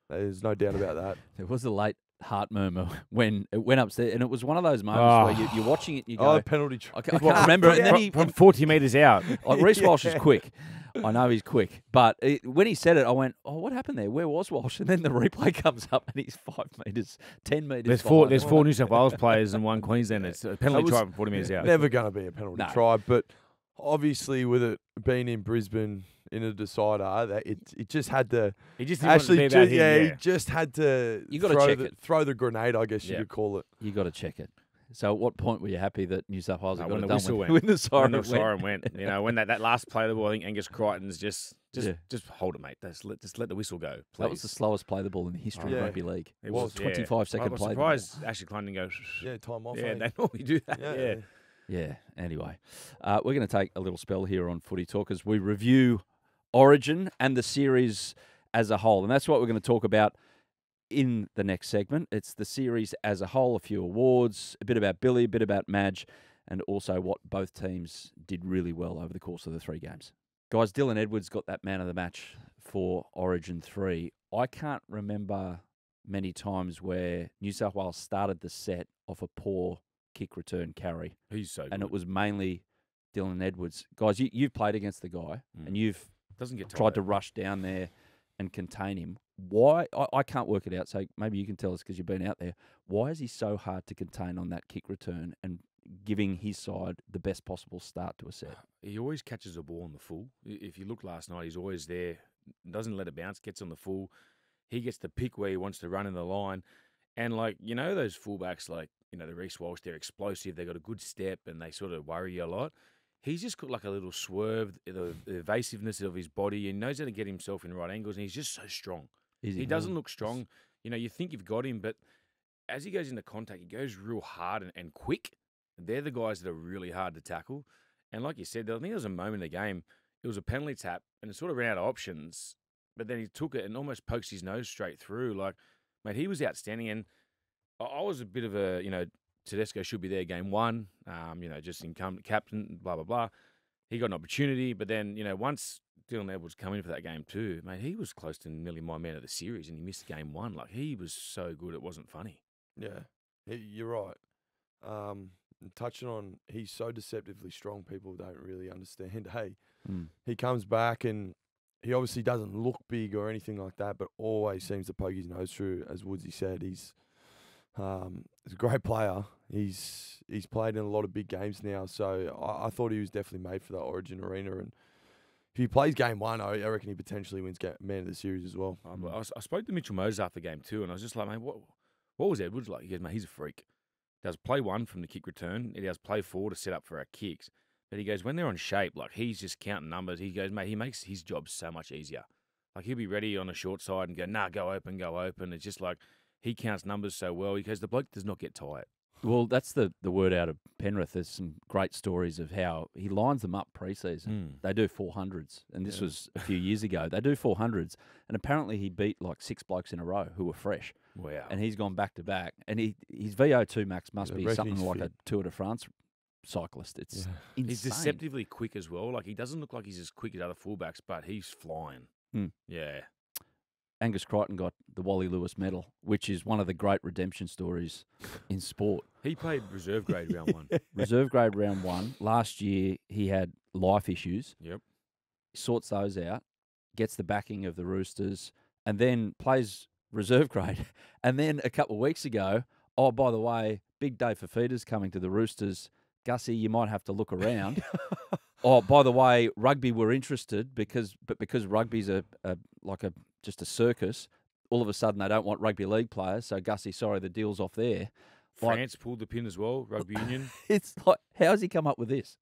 There's no doubt about that. There was a late heart murmur when it went upstairs, and it was one of those moments where you're watching it and you go, Oh, penalty try. I can't remember. And then he, From 40 metres out. Reece Walsh is Yeah. quick. I know he's quick. But when he said it, I went, oh, what happened there? Where was Walsh? And then the replay comes up and he's 5 metres, 10 metres There's behind. four New South Wales players and 1 Queensland. It's a penalty was try from 40 metres out. Never going to be a penalty No. try, but obviously with it being in Brisbane in a decider, that it just had to. He just didn't want it to be Actually, about him, he just had to. You gotta throw check the, it. Throw the grenade, I guess you Yeah. could call it. You got to check it. So at what point were you happy that New South Wales got when it the done whistle went. when the siren When the went? siren went, when that last play of the ball, I think Angus Crichton's just Yeah. hold it, mate. Just let the whistle go, please. That was the slowest play the ball in the history Yeah. of rugby league. It was, 25-second I was play the ball. surprised Ashley Klein didn't go. Yeah, time off. Yeah, eh? they normally do that. Yeah. Yeah, anyway. We're going to take a little spell here on Footy Talk as we review Origin and the series as a whole. And that's what we're going to talk about in the next segment. It's the series as a whole, a few awards, a bit about Billy, a bit about Madge, and also what both teams did really well over the course of the 3 games. Guys, Dylan Edwards got that man of the match for Origin 3. I can't remember many times where New South Wales started the set off a poor kick return carry, He's so good. and it was mainly Dylan Edwards. Guys, you've played against the guy, and you've Doesn't get tried to tired. rush down there and contain him. Why? I can't work it out, so maybe you can tell us because you've been out there. Why is he so hard to contain on that kick return? And giving his side the best possible start to a set. He always catches the ball on the full. If you look last night, he's always there. Doesn't let it bounce. Gets on the full. He gets to pick where he wants to run in the line. And, like, you know, those fullbacks, like, you know, the Reece Walsh, they're explosive. They got a good step and they sort of worry you a lot. He's just got like a little swerve, the evasiveness of his body, and knows how to get himself in right angles. And he's just so strong. He doesn't look strong. You know, you think you've got him, but as he goes into contact, he goes real hard and quick. They're the guys that are really hard to tackle. And like you said, I think there was a moment in the game, it was a penalty tap, and it sort of ran out of options. But then he took it and almost poked his nose straight through. Like, mate, he was outstanding. And I was a bit of a, you know, Tedesco should be there game one, you know, just incumbent captain, blah, blah, blah. He got an opportunity. But then, you know, once Dylan Edwards come in for that game too, mate, he was close to nearly my man of the series, and he missed game one. Like, he was so good, it wasn't funny. Yeah, you're right. Touching on, he's so deceptively strong, people don't really understand. Hey, he comes back and he obviously doesn't look big or anything like that, but always seems to poke his nose through, as Woodsy said. He's a great player. He's played in a lot of big games now, so I thought he was definitely made for the Origin arena. And if he plays game one, I reckon he potentially wins man of the series as well. I spoke to Mitchell Moses after game two, and I was just like, mate, what was Edwards like? He goes, mate, he's a freak. He does play one from the kick return. He does play four to set up for our kicks. But he goes, when they're on shape, like, he's just counting numbers. He goes, mate, he makes his job so much easier. Like, he'll be ready on the short side and go, nah, go open. It's just like he counts numbers so well because the bloke does not get tired. Well, that's the word out of Penrith. There's some great stories of how he lines them up pre-season. They do 400s, and this was a few years ago. They do 400s, and apparently he beat like 6 blokes in a row who were fresh. Wow. And he's gone back to back. And his VO2 max must be something like a Tour de France cyclist. It's insane. He's deceptively quick as well. Like, he doesn't look like he's as quick as other fullbacks, but he's flying. Yeah. Angus Crichton got the Wally Lewis medal, which is one of the great redemption stories in sport. He played reserve grade round one. Reserve grade round one. Last year, he had life issues. Yep. Sorts those out, gets the backing of the Roosters, and then plays reserve grade. And then a couple of weeks ago, oh, by the way, big day for feeders coming to the Roosters. Gussie, you might have to look around. Oh, by the way, rugby were interested because rugby's just a circus. All of a sudden, they don't want rugby league players. So Gussie, sorry, the deal's off there. France pulled the pin as well. Rugby union. It's like, how's he come up with this?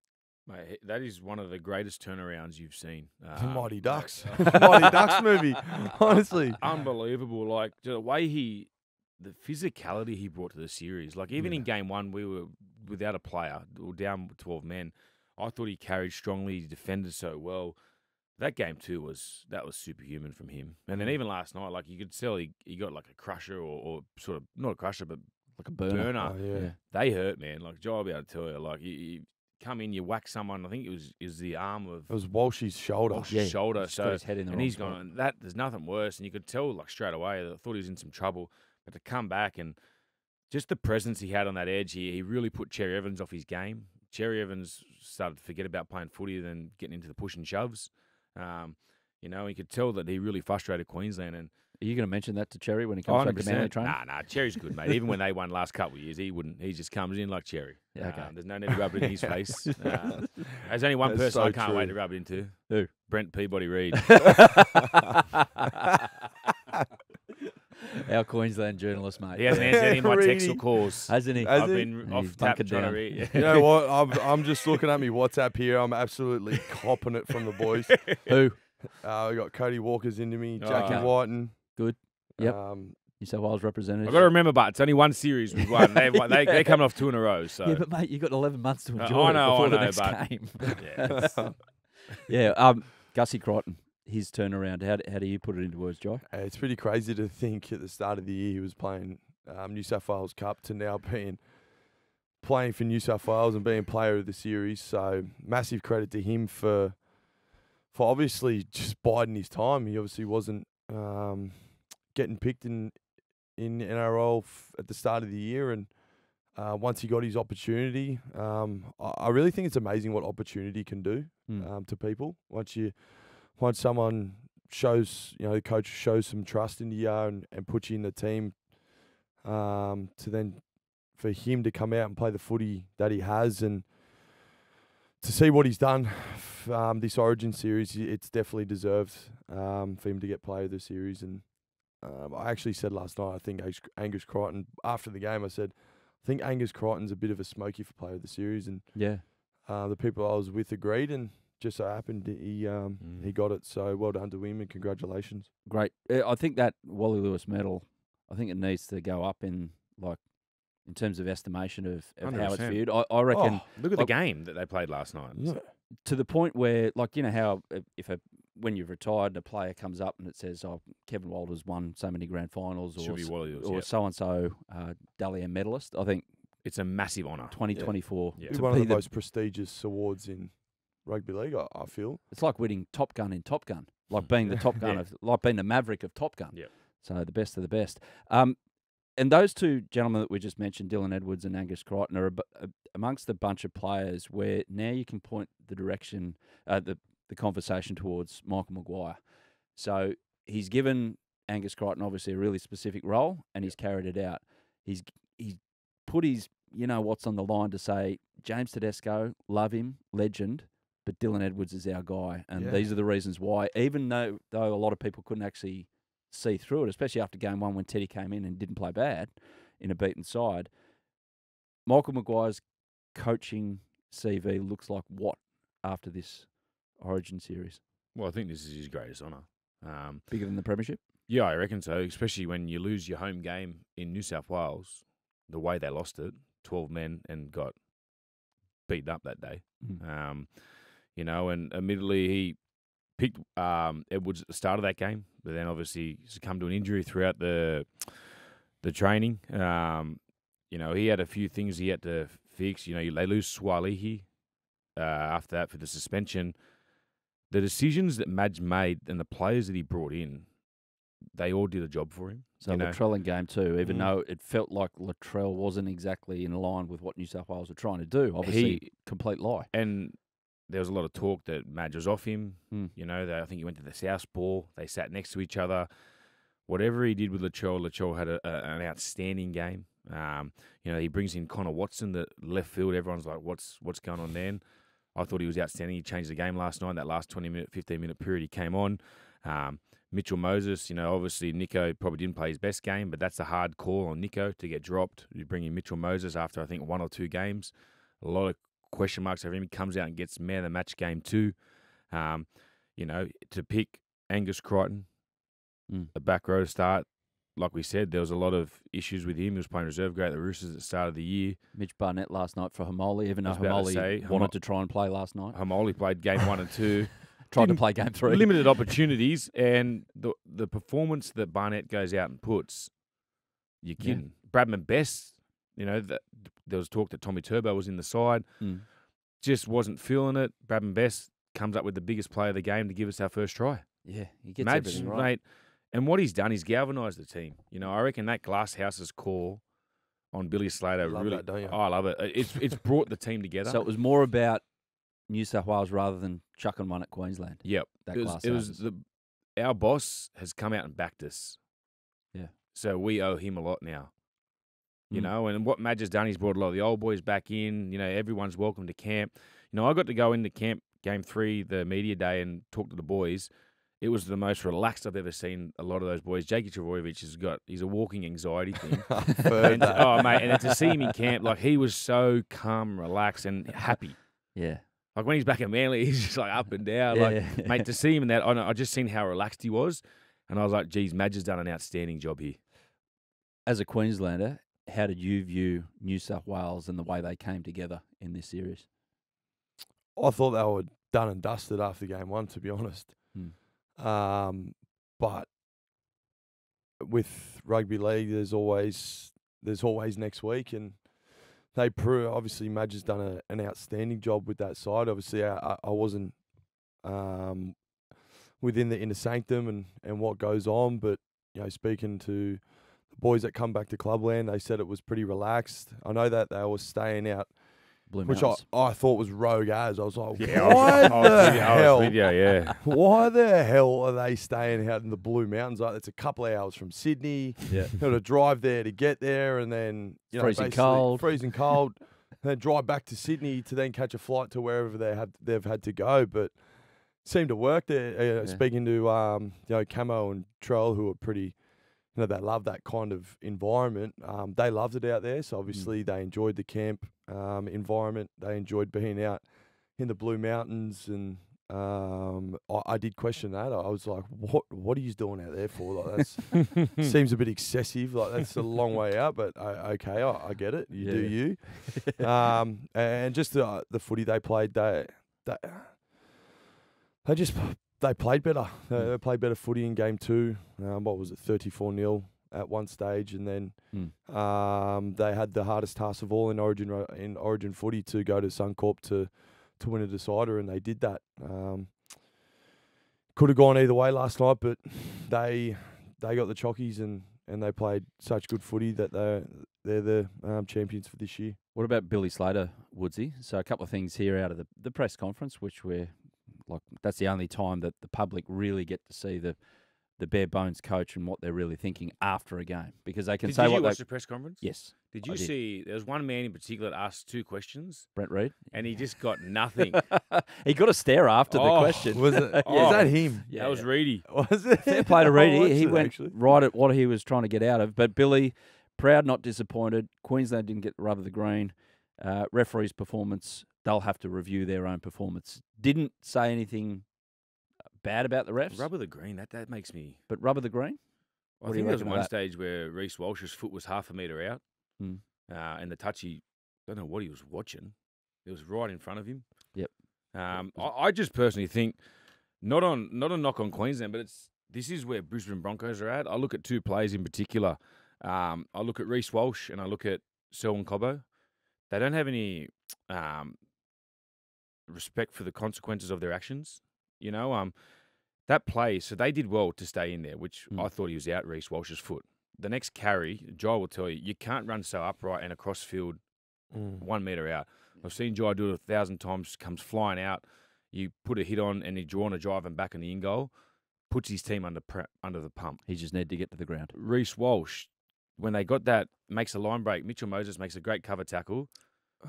Mate, that is one of the greatest turnarounds you've seen. The Mighty Ducks. Mighty Ducks movie. Honestly, unbelievable. Like, the way the physicality he brought to the series. Like, even in game one, we were without a player, or down 12 men. I thought he carried strongly. He defended so well. That game too was superhuman from him. And then even last night, like, you could tell he got like a crusher or sort of not a crusher, but like a burner. Oh, yeah. They hurt, man. Like, Joe, I'll be able to tell you, like, you come in, you whack someone. I think it was the arm of. It was Walsh's shoulder. Shoulder. He's got his head in the and wrong he's spot. gone. There's nothing worse, and you could tell like straight away. I thought he was in some trouble, but to come back and just the presence he had on that edge, he really put Cherry Evans off his game. Cherry Evans started to forget about playing footy, then getting into the push and shoves. You know, you could tell that he really frustrated Queensland. And are you going to mention that to Cherry when he comes back to Manly training? Nah, Cherry's good, mate. Even when they won last couple of years, he wouldn't. He just comes in like Cherry. Yeah, okay. There's no need to rub it in his face. There's only one person I can't wait to rub it into. Who? Brent Peabody Reid. Our Queensland journalist, mate. He hasn't answered any of my texts or calls. Hasn't he? I've been off tap trying to read. You know what? I'm just looking at me WhatsApp here. I'm absolutely copping it from the boys. Who? We got Cody Walker's into me, Jackie Okay. Whiten. Good. Yep. New South Wales representative. I've got to remember, but it's only one series we've won. They're coming off 2 in a row. So Yeah, but mate, you've got 11 months to enjoy I know, it before the next but game. yeah, Yeah. Gussie Crichton, his turnaround. How do you put it into words, Joy? It's pretty crazy to think at the start of the year he was playing New South Wales Cup to now playing for New South Wales and being player of the series. So massive credit to him for obviously just biding his time. He obviously wasn't getting picked in NRL at the start of the year, and once he got his opportunity, I really think it's amazing what opportunity can do to people. Once someone shows, the coach shows some trust in you and puts you in the team, to then for him to come out and play the footy that he has, and to see what he's done this Origin series, it's definitely deserved for him to get player of the series. And I actually said last night, I think Angus Crichton, after the game, I said, I think Angus Crichton's a bit of a smoky for player of the series. And Yeah. the people I was with agreed, and just so happened he got it. So well done to him, and congratulations. Great. I think that Wally Lewis medal, I think it needs to go up in terms of estimation of how it's 100%. viewed. I reckon Look at the Like- game that they played last night. Yeah. to the point where, like, you know how when you've retired, a player comes up and it says, "Oh, Kevin Walters won so many grand finals," Should be Wally Lewis, yeah. so and so Dally M medalist. I think It's a massive honour. 2024. Yeah. It's to one of be the most prestigious awards in rugby league, I feel. It's like winning Top Gun in Top Gun, like being the Top Gun Yeah. like being the Maverick of Top Gun. Yep. So the best of the best. And those two gentlemen that we just mentioned, Dylan Edwards and Angus Crichton, are amongst a bunch of players where now you can point the direction, the conversation towards Michael Maguire. So he's given Angus Crichton obviously a really specific role, and he's carried it out. He's put his what's on the line to say, James Tedesco, love him, legend, but Dylan Edwards is our guy, and Yeah. these are the reasons why. Even though a lot of people couldn't actually see through it, especially after game one when Teddy came in and didn't play bad in a beaten side, Michael Maguire's coaching CV looks like what after this Origin series? Well, I think this is his greatest honour. Bigger than the premiership? Yeah, I reckon so, especially when you lose your home game in New South Wales, the way they lost it, 12 men, and got beaten up that day. Mm. And admittedly he picked Edwards at the start of that game, but then obviously succumbed to an injury throughout the training. He had a few things he had to fix. They lose Swalihi after that for the suspension. The decisions that Madge made and the players that he brought in, they all did a job for him. So you know. Latrell in game two, even Mm. though it felt like Latrell wasn't exactly in line with what New South Wales were trying to do. Obviously, complete lie. And there was a lot of talk that Madge was off him. Mm. I think he went to the Southpaw. They sat next to each other. Whatever he did with Latrell had an outstanding game. He brings in Connor Watson, the left field. Everyone's like, what's going on then? I thought he was outstanding. He changed the game last night. That last 20-minute, 15-minute period he came on. Mitchell Moses, obviously Nico probably didn't play his best game, but that's a hard call on Nico to get dropped. You bring in Mitchell Moses after, I think, 1 or 2 games. A lot of question marks over him. He comes out and gets man of the match game 2. To pick Angus Crichton, a back row to start, like we said, there was a lot of issues with him. He was playing reserve grade at the Roosters at the start of the year. Mitch Barnett last night for Hamoli, even though I was about to Hamoli say, wanted to try and play last night. Hamoli played game 1 and 2. Tried to didn't- play game 3. Limited opportunities, and the performance that Barnett goes out and puts, you're Yeah. kidding. Bradman Best, there was talk that Tommy Turbo was in the side, Mm. just wasn't feeling it. Bradman Best comes up with the biggest play of the game to give us our first try. Yeah, he gets Madge, everything right. mate, and what he's done, he's galvanised the team. I reckon that Glasshouse's call on Billy Slater Love really. that, don't you? I love it. It's brought the team together. So it was more about New South Wales rather than chucking one at Queensland. Yep. That It was our boss has come out and backed us. Yeah. So we owe him a lot now. Mm. And what Madge has done, he's brought a lot of the old boys back in. Everyone's welcome to camp. I got to go into camp game 3, the media day, and talk to the boys. It was the most relaxed I've ever seen a lot of those boys. Jakey Travojevic he's a walking anxiety thing. I've heard And, that. oh, mate, and to see him in camp, like he was so calm, relaxed, and happy. Yeah. Like when he's back at Manly, he's just like up and down. Yeah. Mate, to see him in that, I just seen how relaxed he was, and I was like, geez, Madge has done an outstanding job here. As a Queenslander, how did you view New South Wales and the way they came together in this series? I thought they were done and dusted after game 1, to be honest. But with rugby league, there's always next week, and they prove. Obviously, Madge has done an outstanding job with that side. Obviously, I wasn't within the inner sanctum and what goes on, but speaking to the boys that come back to Clubland, they said it was pretty relaxed. I know that they were staying out Blue which Mountains. I thought was rogue as. I was like, Yeah, why I was the with you, hell? yeah. Why the hell are they staying out in the Blue Mountains? Like, it's a couple of hours from Sydney. Yeah. You got to drive there to get there, and then Freezing basically cold. freezing cold, and then drive back to Sydney to then catch a flight to wherever they've had to go. But seemed to work there. Yeah. Speaking to Camo and Trell, who are pretty, they love that kind of environment. They loved it out there, so obviously they enjoyed the camp environment. They enjoyed being out in the Blue Mountains, and I did question that. I was like, "What are you doing out there for? Like, that's seems a bit excessive. Like, that's a long way out." But okay, I get it. You do you. And just the footy they played, they played better. They played better footy in game 2. What was it, 34-0 at one stage, and then they had the hardest task of all in Origin footy to go to Suncorp to win a decider, and they did that. Could have gone either way last night, but they got the chockies and they played such good footy that they're the champions for this year. What about Billy Slater, Woodsy? So a couple of things here out of the press conference, which that's the only time that the public really get to see the bare bones coach and what they're really thinking after a game, because they can say Did what you they. watch the press conference? Yes. Did you see? There was one man in particular that asked 2 questions, Brent Reid, and he just got nothing. he got a stare after the Oh, question. Was it? Oh. Was that him? Yeah, That was Reedy. Was it? Fair play to I Reedy. watched He it, went actually. right at what he was trying to get out of. But Billy, proud, not disappointed. Queensland didn't get the rub of the green. Referees' performance, they'll have to review their own performance. Didn't say anything bad about the refs. Rub of the green. That makes me. But rub of the green? I What do you think there was reckon of one that? stage where Reece Walsh's foot was half a metre out, Mm. and the touchy, don't know what he was watching. It was right in front of him. Yep. I just personally think not a knock on Queensland, but this is where Brisbane Broncos are at. I look at 2 players in particular. I look at Reece Walsh and I look at Selwyn Cobbo. They don't have any respect for the consequences of their actions. That play, so they did well to stay in there, which I thought he was out, Reece Walsh's foot. The next carry, Jai will tell you can't run so upright and across field 1 metre out. I've seen Jai do it 1,000 times, comes flying out. You put a hit on and you draw on a drive and back in the in goal, puts his team under the pump. He just needed to get to the ground. Reece Walsh, when they got that, makes a line break. Mitchell Moses makes a great cover tackle.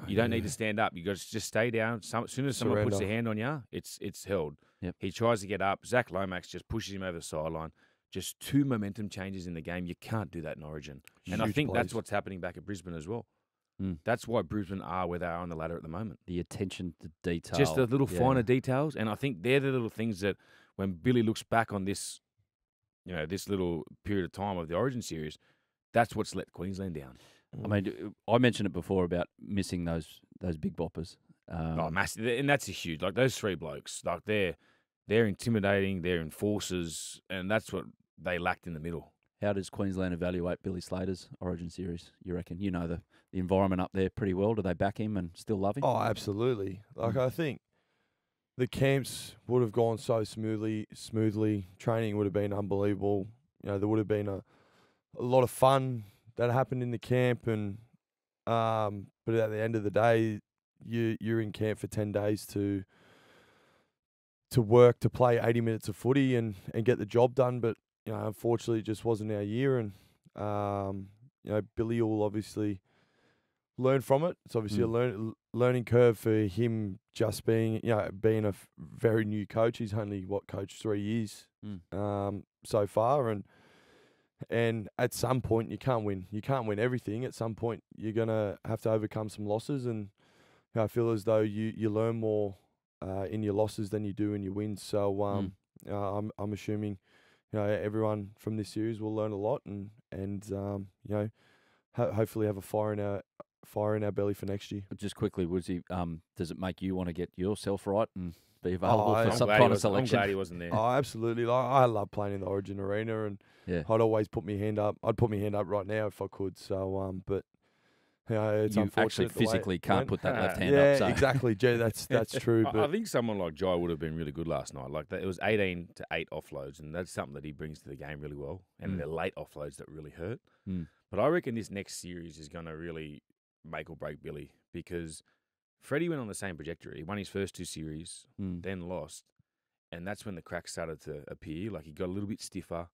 You don't need to stand up. You got to just stay down. As soon as someone puts their hand on you, it's held. Yep. He tries to get up. Zach Lomax just pushes him over the sideline. Just 2 momentum changes in the game. You can't do that in Origin. And I Huge think that's plays. what's happening back at Brisbane as well. Mm. That's why Brisbane are where they are on the ladder at the moment. The attention to detail. Just the little finer details. And I think they're the little things that when Billy looks back on this, this little period of time of the Origin series, that's what's let Queensland down. I mean, I mentioned it before about missing those big boppers. Massive. And that's a huge, like those 3 blokes, like they're intimidating, they're enforcers, and that's what they lacked in the middle. How does Queensland evaluate Billy Slater's Origin series, you reckon? You know the environment up there pretty well. Do they back him and still love him? Oh, absolutely. Like, I think the camps would have gone so smoothly. Training would have been unbelievable. There would have been a lot of fun that happened in the camp, and but at the end of the day, you're in camp for 10 days to work, to play 80 minutes of footy and get the job done. But unfortunately, it just wasn't our year, and Billy will obviously learn from it. It's obviously a learning curve for him, just being being a very new coach. He's only coached 3 years so far, and at some point you can't win. You can't win everything. At some point you're gonna have to overcome some losses, and I feel as though you learn more in your losses than you do in your wins. So I'm assuming everyone from this series will learn a lot, and hopefully have a fire in our belly for next year. Just quickly, Woodsy, does it make you want to get yourself right and be available for I'm some glad kind he of selection? I'm glad he wasn't there. Oh, absolutely. Like, I love playing in the Origin arena, and I'd always put my hand up. I'd put my hand up right now if I could. So, but it's You unfortunate. actually the way physically it can't went. put that left hand Yeah, up. So. exactly. Gee, that's true. I But think someone like Jai would have been really good last night. Like that, it was 18 to 8 offloads, and that's something that he brings to the game really well. And they're late offloads that really hurt. But I reckon this next series is going to really make or break Billy, because Freddie went on the same trajectory. He won his first 2 series, Mm. then lost, and that's when the cracks started to appear. Like he got a little bit stiffer.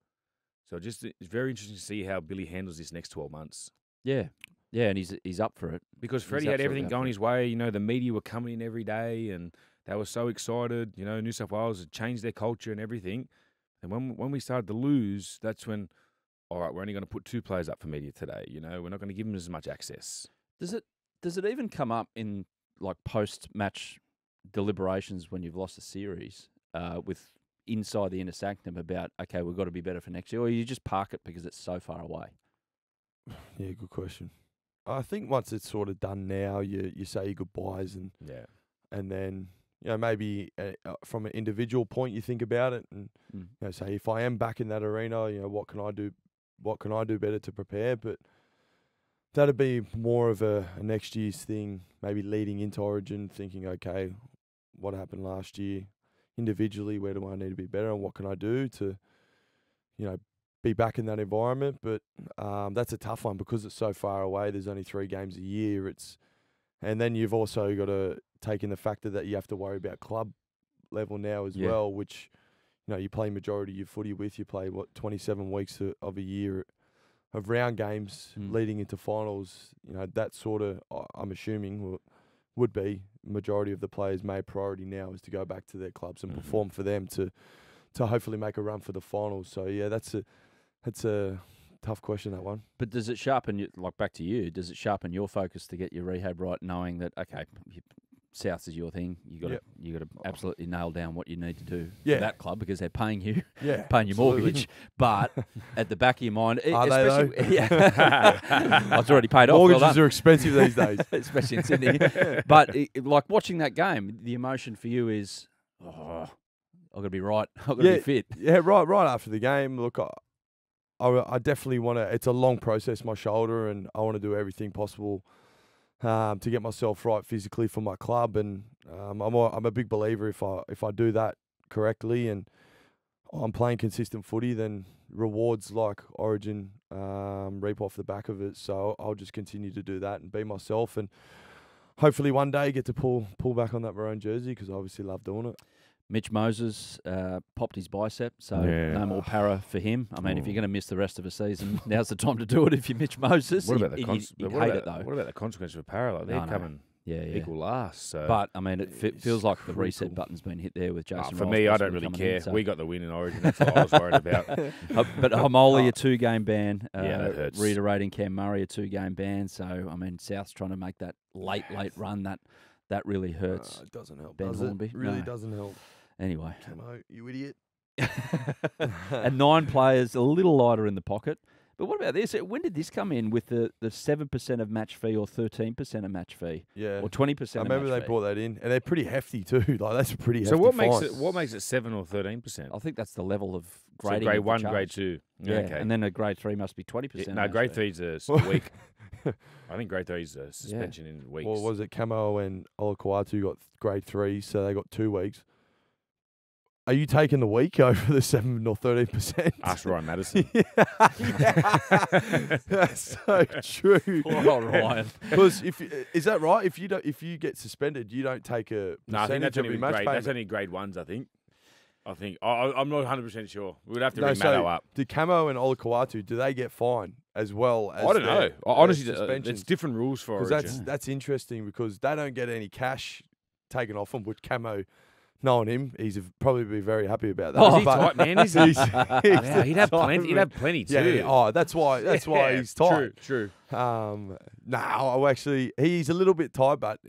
So it's very interesting to see how Billy handles this next 12 months. Yeah. Yeah, and he's up for it. Because He's Freddie had absolutely everything up going for it. his way. You know, the media were coming in every day and they were so excited. You know, New South Wales had changed their culture and everything. And when we started to lose, that's when, all right, we're only going to put 2 players up for media today. You know, we're not going to give them as much access. Does it even come up in like post-match deliberations when you've lost a series with inside the inner sanctum about, okay, we've got to be better for next year, or you just park it because it's so far away? Yeah, good question. I think once it's sort of done now, you say your goodbyes Yeah. and then maybe from an individual point you think about it and say if I am back in that arena, what can I do? What can I do better to prepare? But that'd be more of a next year's thing, maybe leading into Origin, thinking, okay, what happened last year? Individually, where do I need to be better and what can I do to, be back in that environment? But that's a tough one because it's so far away. There's only 3 games a year. And then you've also got to take in the factor that you have to worry about club level now as well, which, you play majority of your footy with. You play, 27 weeks of a year of round games leading into finals. That sort of, I'm assuming, would be majority of the players' main priority now is to go back to their clubs and perform for them to hopefully make a run for the finals. So, yeah, that's a tough question, that one. But does it sharpen, back to you, does it sharpen your focus to get your rehab right, knowing that, okay, South is your thing, you got to absolutely nail down what you need to do for that club because they're paying you, paying your mortgage. But at the back of your mind, are they though? It's already paid off. Mortgages are expensive these days, especially in Sydney. But like watching that game, the emotion for you is, I've got to be right, I've got to be fit. Yeah, right after the game. Look, I definitely want to. It's a long process, my shoulder, and I want to do everything possible to get myself right physically for my club. And I'm a big believer if I do that correctly and I'm playing consistent footy, then rewards like Origin reap off the back of it. So I'll just continue to do that and be myself, and hopefully one day get to pull back on that maroon jersey because I obviously love doing it. Mitch Moses popped his bicep, so no more para for him. I mean, if you're going to miss the rest of the season, now's the time to do it if you're Mitch Moses. What about the What about the consequence of para? Like they're coming equal last. So. But, I mean, it feels like the reset button's been hit there with Jason For Riles me, I don't really care. We got the win in Origin. That's what I was worried about. But Hamoli, a 2-game ban. That hurts. Reiterating Cam Murray, a 2-game ban. So, I mean, South's trying to make that late run. That really hurts. It doesn't help, Ben does Hornby. it? Really doesn't help. Anyway. Camo, you idiot. And 9 players, a little lighter in the pocket. But what about this? When did this come in with the 7% of match fee or 13% of match fee? Yeah. Or 20% I remember they brought that in. And they're pretty hefty too. Like that's a pretty hefty So what fine. makes it 7 or 13%? I think that's the level of grading. So grade of the 1, charge. grade 2. Yeah, Okay. and then a grade 3 must be 20%. No, grade 3's a week. I think grade 3 is a suspension in weeks. Well, was it Camo and Olakuatu got grade 3, so they got 2 weeks. Are you taking the week over the 7 or 13%? Ask Ryan Madison. That's so true. Oh, Ryan. Because is that right? If you get suspended, you don't take a No, I think percentage that's of only your match grade. payment. That's only grade 1s. I think. I'm not 100% sure. We would have to ring Matto up. Do Camo and Olakuatu, do they get fined as well as I don't know. Honestly, suspensions? it's different rules for Origin. Because that's interesting because they don't get any cash taken off them, which Camo, knowing him, he's probably be very happy about that. Oh, he's tight, man. He'd have tight, plenty. He'd have plenty too. Yeah. Oh, that's why he's tight. True. No, actually, he's a little bit tight, but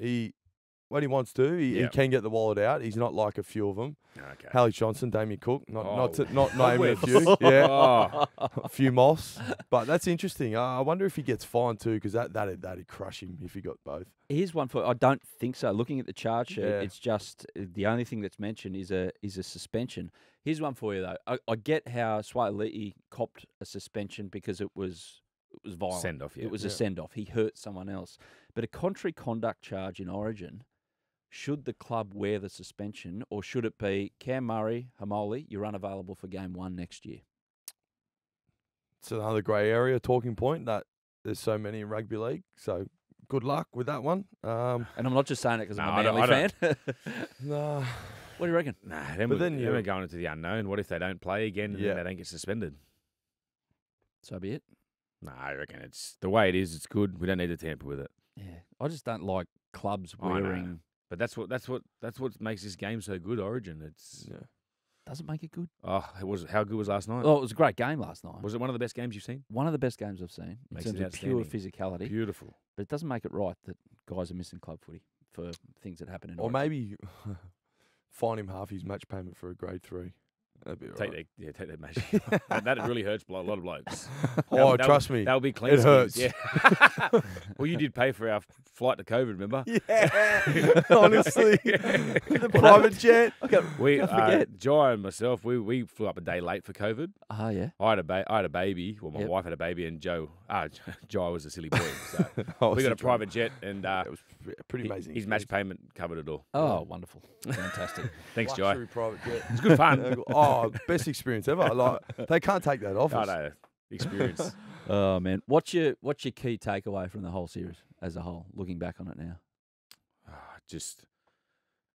when he wants to, he can get the wallet out. He's not like a few of them. Okay. Hallie Johnson, Damien Cook, not naming a Webs. few. Yeah, a few Moss. But that's interesting. I wonder if he gets fined too, because that'd crush him if he got both. Here's one for. I don't think so. Looking at the charge sheet, Yeah. it's just the only thing that's mentioned is a suspension. Here's one for you though. I get how Swaliti copped a suspension because it was violent. Send off. Yeah. It was a send off. He hurt someone else. But a contrary conduct charge in Origin. Should the club wear the suspension, or should it be Cam Murray, Hamoli, you're unavailable for game 1 next year? It's another grey area talking point that there's so many in rugby league. So good luck with that one. And I'm not just saying it because No, I'm I a don't- Manly I fan. Nah, What do you reckon? Nah, then But we're, then then you- we're going into the unknown. What if they don't play again and Yeah. then they don't get suspended? So be it. Nah, I reckon it's the way it is. It's good. We don't need to tamper with it. Yeah, I just don't like clubs I know. wearing. But that's what makes this game so good. Origin. It's yeah. Doesn't make it good. how good was last night? Well, it was a great game last night. Was it one of the best games you've seen? One of the best games I've seen in Makes terms it of pure outstanding. physicality. Beautiful. But it doesn't make it right that guys are missing club footy for things that happen in. Or Origin. maybe fine him half his match payment for a grade 3. That'd be all right. Take that match. that really hurts a lot of blokes. Oh, trust me. That would be clean. It skins, hurts. Yeah. Well, you did pay for our flight to COVID, remember? Yeah, honestly, the private jet. We, Don't forget. Jai and myself, we flew up a day late for COVID. Oh yeah. I had a baby. Well, my Yep. wife had a baby, and Jai was a silly boy. So Oh, we got a such private jet, and It was pretty amazing. his match payment covered it all. Oh, wonderful. Fantastic. Thanks, Jai. Luxury private jet. It's good fun. Oh, best experience ever. Like they can't take that off I us. know. Experience. Oh man, what's your key takeaway from the whole series as a whole? Looking back on it now, Just,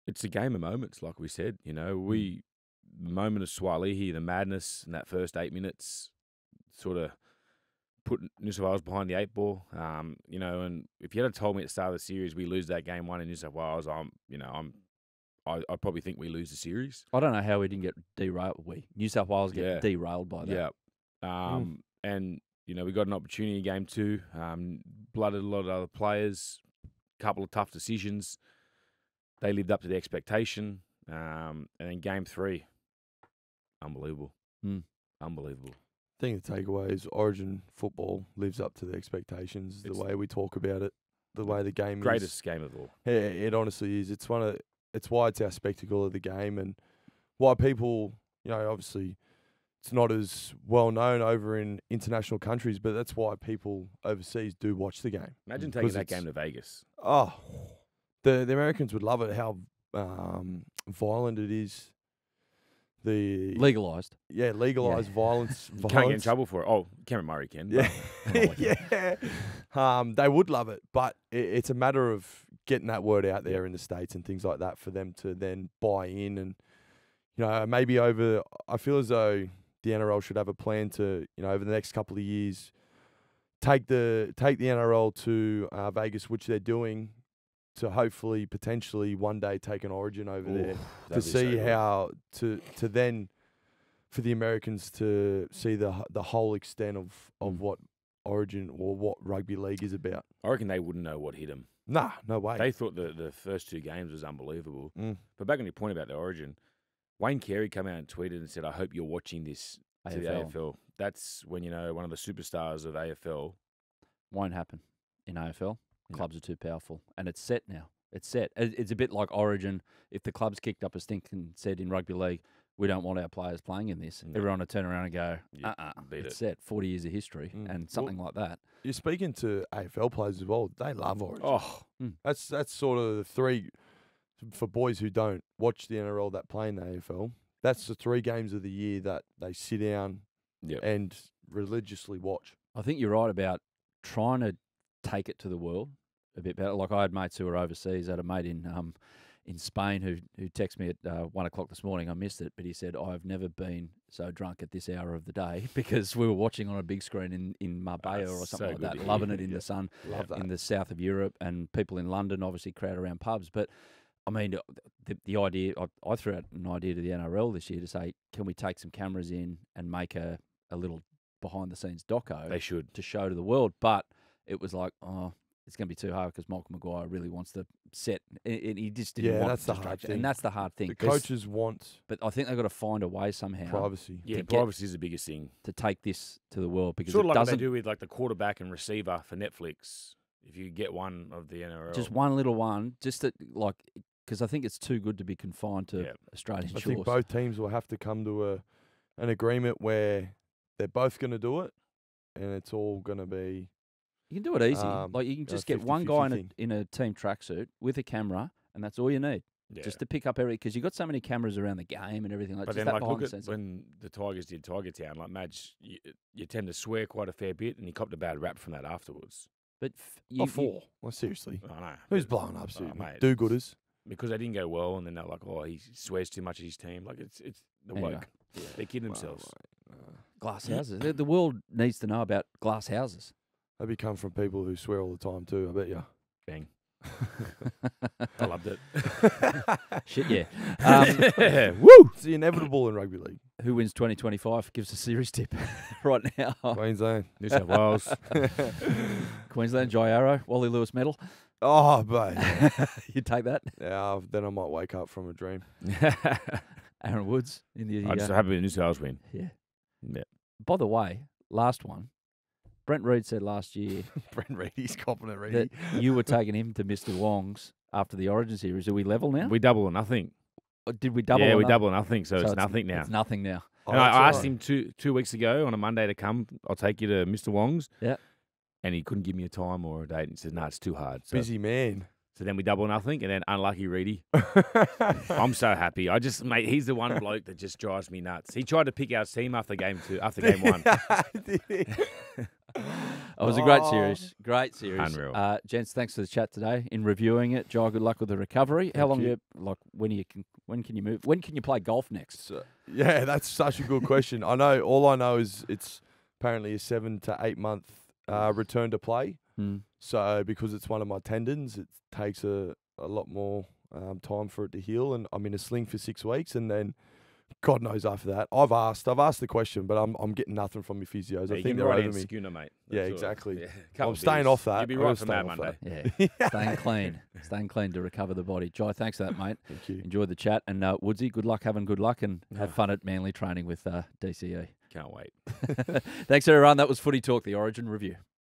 it's a game of moments, like we said. You know, the moment of Swalihi, the madness in that first 8 minutes, sort of put New South Wales behind the 8 ball. You know, and if you had told me at the start of the series we lose that game 1 in New South Wales, I probably think we lose the series. I don't know how we didn't get derailed. New South Wales get Yeah. derailed by that. Yeah. And, you know, we got an opportunity in game 2, blooded a lot of other players, couple of tough decisions. They lived up to the expectation. And then game 3, unbelievable. Mm. Unbelievable. I think the takeaway is Origin football lives up to the expectations. It's The way we talk about it, the way the game Greatest is. game of all. Yeah, it honestly is. It's why it's our spectacle of the game, and why people, you know, obviously, it's not as well known over in international countries, but that's why people overseas do watch the game. Imagine 'Cause taking that it's- game to Vegas. Oh, the Americans would love it. How violent it is. The Legalised. yeah, legalized violence. You can't get in trouble for it. Oh, Cameron Murray can. Yeah, but- yeah. They would love it, but it's a matter of getting that word out there in the States and things like that for them to then buy in. And you know, maybe I feel as though the NRL should have a plan to, you know, over the next couple of years, take the NRL to Vegas, which they're doing, to hopefully potentially one day take an Origin over there to that'd be so see good. how to then for the Americans to see the whole extent of what Origin or what rugby league is about. I reckon they wouldn't know what hit them. Nah, no way. They thought the first 2 games was unbelievable. Mm. But back on your point about the Origin, Wayne Carey came out and tweeted and said, I hope you're watching this to the AFL. AFL. That's when, you know, one of the superstars of AFL. Won't happen in AFL. Yeah. Clubs are too powerful, and it's set now. It's set. It's a bit like Origin. If the clubs kicked up a stink and said in rugby league, we don't want our players playing in this, Yeah. everyone would turn around and go, Yeah, beat it's it. set. 40 years of history Mm. and something like that. You're speaking to AFL players as well. They love Origin. Oh, That's sort of the 3 for boys who don't watch the NRL that play in the AFL. That's the 3 games of the year that they sit down yeah. and religiously watch. I think you're right about trying to take it to the world a bit better. Like I had mates who were overseas. I had a mate in Spain who texted me at 1 o'clock this morning. I missed it, but he said, I've never been so drunk at this hour of the day because we were watching on a big screen in Marbella or so something like good that, to loving hear. it in Yeah. the sun Love that. in the south of Europe, and people in London obviously crowd around pubs. But I mean, the idea, I threw out an idea to the NRL this year to say, can we take some cameras in and make a little behind the scenes doco They should. to show to the world? But it was like, oh, it's going to be too hard because Michael Maguire really wants to set, and he just didn't Yeah, want that's the hard distraction. thing. And that's the hard thing. The 'cause- coaches want but I think they've got to find a way somehow privacy. Yeah, to get- privacy is the biggest thing. to take this to the world because Sort of it like what they doesn't. do with like the quarterback and receiver for Netflix. If you get one of the NRL. Just one little one, just to, like, because I think it's too good to be confined to Yeah. Australian I shores. think both teams will have to come to an agreement where they're both going to do it, and it's all going to be You can do it easy. Um, Like you can a just get one 50-50 guy thing. in a team tracksuit with a camera, and that's all you need, Yeah. just to pick up everything. Because you've got so many cameras around the game and everything like. But just then, that like, behind look the at scenes. when the Tigers did Tiger Town. Like, Madge, you tend to swear quite a fair bit, and he copped a bad rap from that afterwards. But Oh, 4. Well, seriously. I know. Who's But- blowing up soon? mate, Do-gooders. because they didn't go well, and then they're like, "Oh, he swears too much at his team." Like it's the Anyway. woke. They're kidding themselves. glass houses. The world needs to know about glass houses. They come from people who swear all the time too, I bet you. Bang. I loved it. Shit, yeah. Woo! It's the inevitable in rugby league. Who wins 2025? Gives a series tip right now. Queensland. New South Wales. Queensland, Jai Arrow, Wally Lewis medal. Oh, mate. You take that. Yeah, then I might wake up from a dream. Aaron Woods in the. I'm just happy with New South Wales win. Yeah. Yeah. By the way, last one. Brent Reid said last year Brent Reedy's copping it, that Reedy. you were taking him to Mr. Wong's after the Origin series. Are we level now? We double or nothing. Or did we double? Yeah, or we not? double or nothing. So it's nothing now. It's nothing now. Oh, And that's I all asked right. him two weeks ago on a Monday to come. I'll take you to Mr. Wong's. Yeah. And he couldn't give me a time or a date. And he said, "No, it's too hard." So, Busy man. so then we double or nothing, and then unlucky Reedy. I'm so happy. Mate, he's the one bloke that just drives me nuts. He tried to pick our team after game 1. It was a great series. Great series. Unreal. Gents, thanks for the chat today in reviewing it. Jai, good luck with the recovery. How Thank long you. you like? When can you move? When can you play golf next? So, yeah, that's such a good question. All I know is it's apparently a 7 to 8 month return to play. Mm. So because it's one of my tendons, it takes a lot more time for it to heal, and I'm in a sling for 6 weeks, and then God knows after that. I've asked the question, but I'm getting nothing from my physios. I You think can they're right over in me. schooner, mate. Yeah, That's all. exactly. Yeah. Couple I'm staying beers. off that. You'll be I'm right gonna for stay Mad off Monday. Yeah, staying clean, staying clean to recover the body. Jai, thanks for that, mate. Thank you. Enjoy the chat, and Woodsy, good luck, having good luck, and have Yeah. fun at Manly training with DCE. Can't wait. Thanks everyone. That was Footy Talk, the Origin review.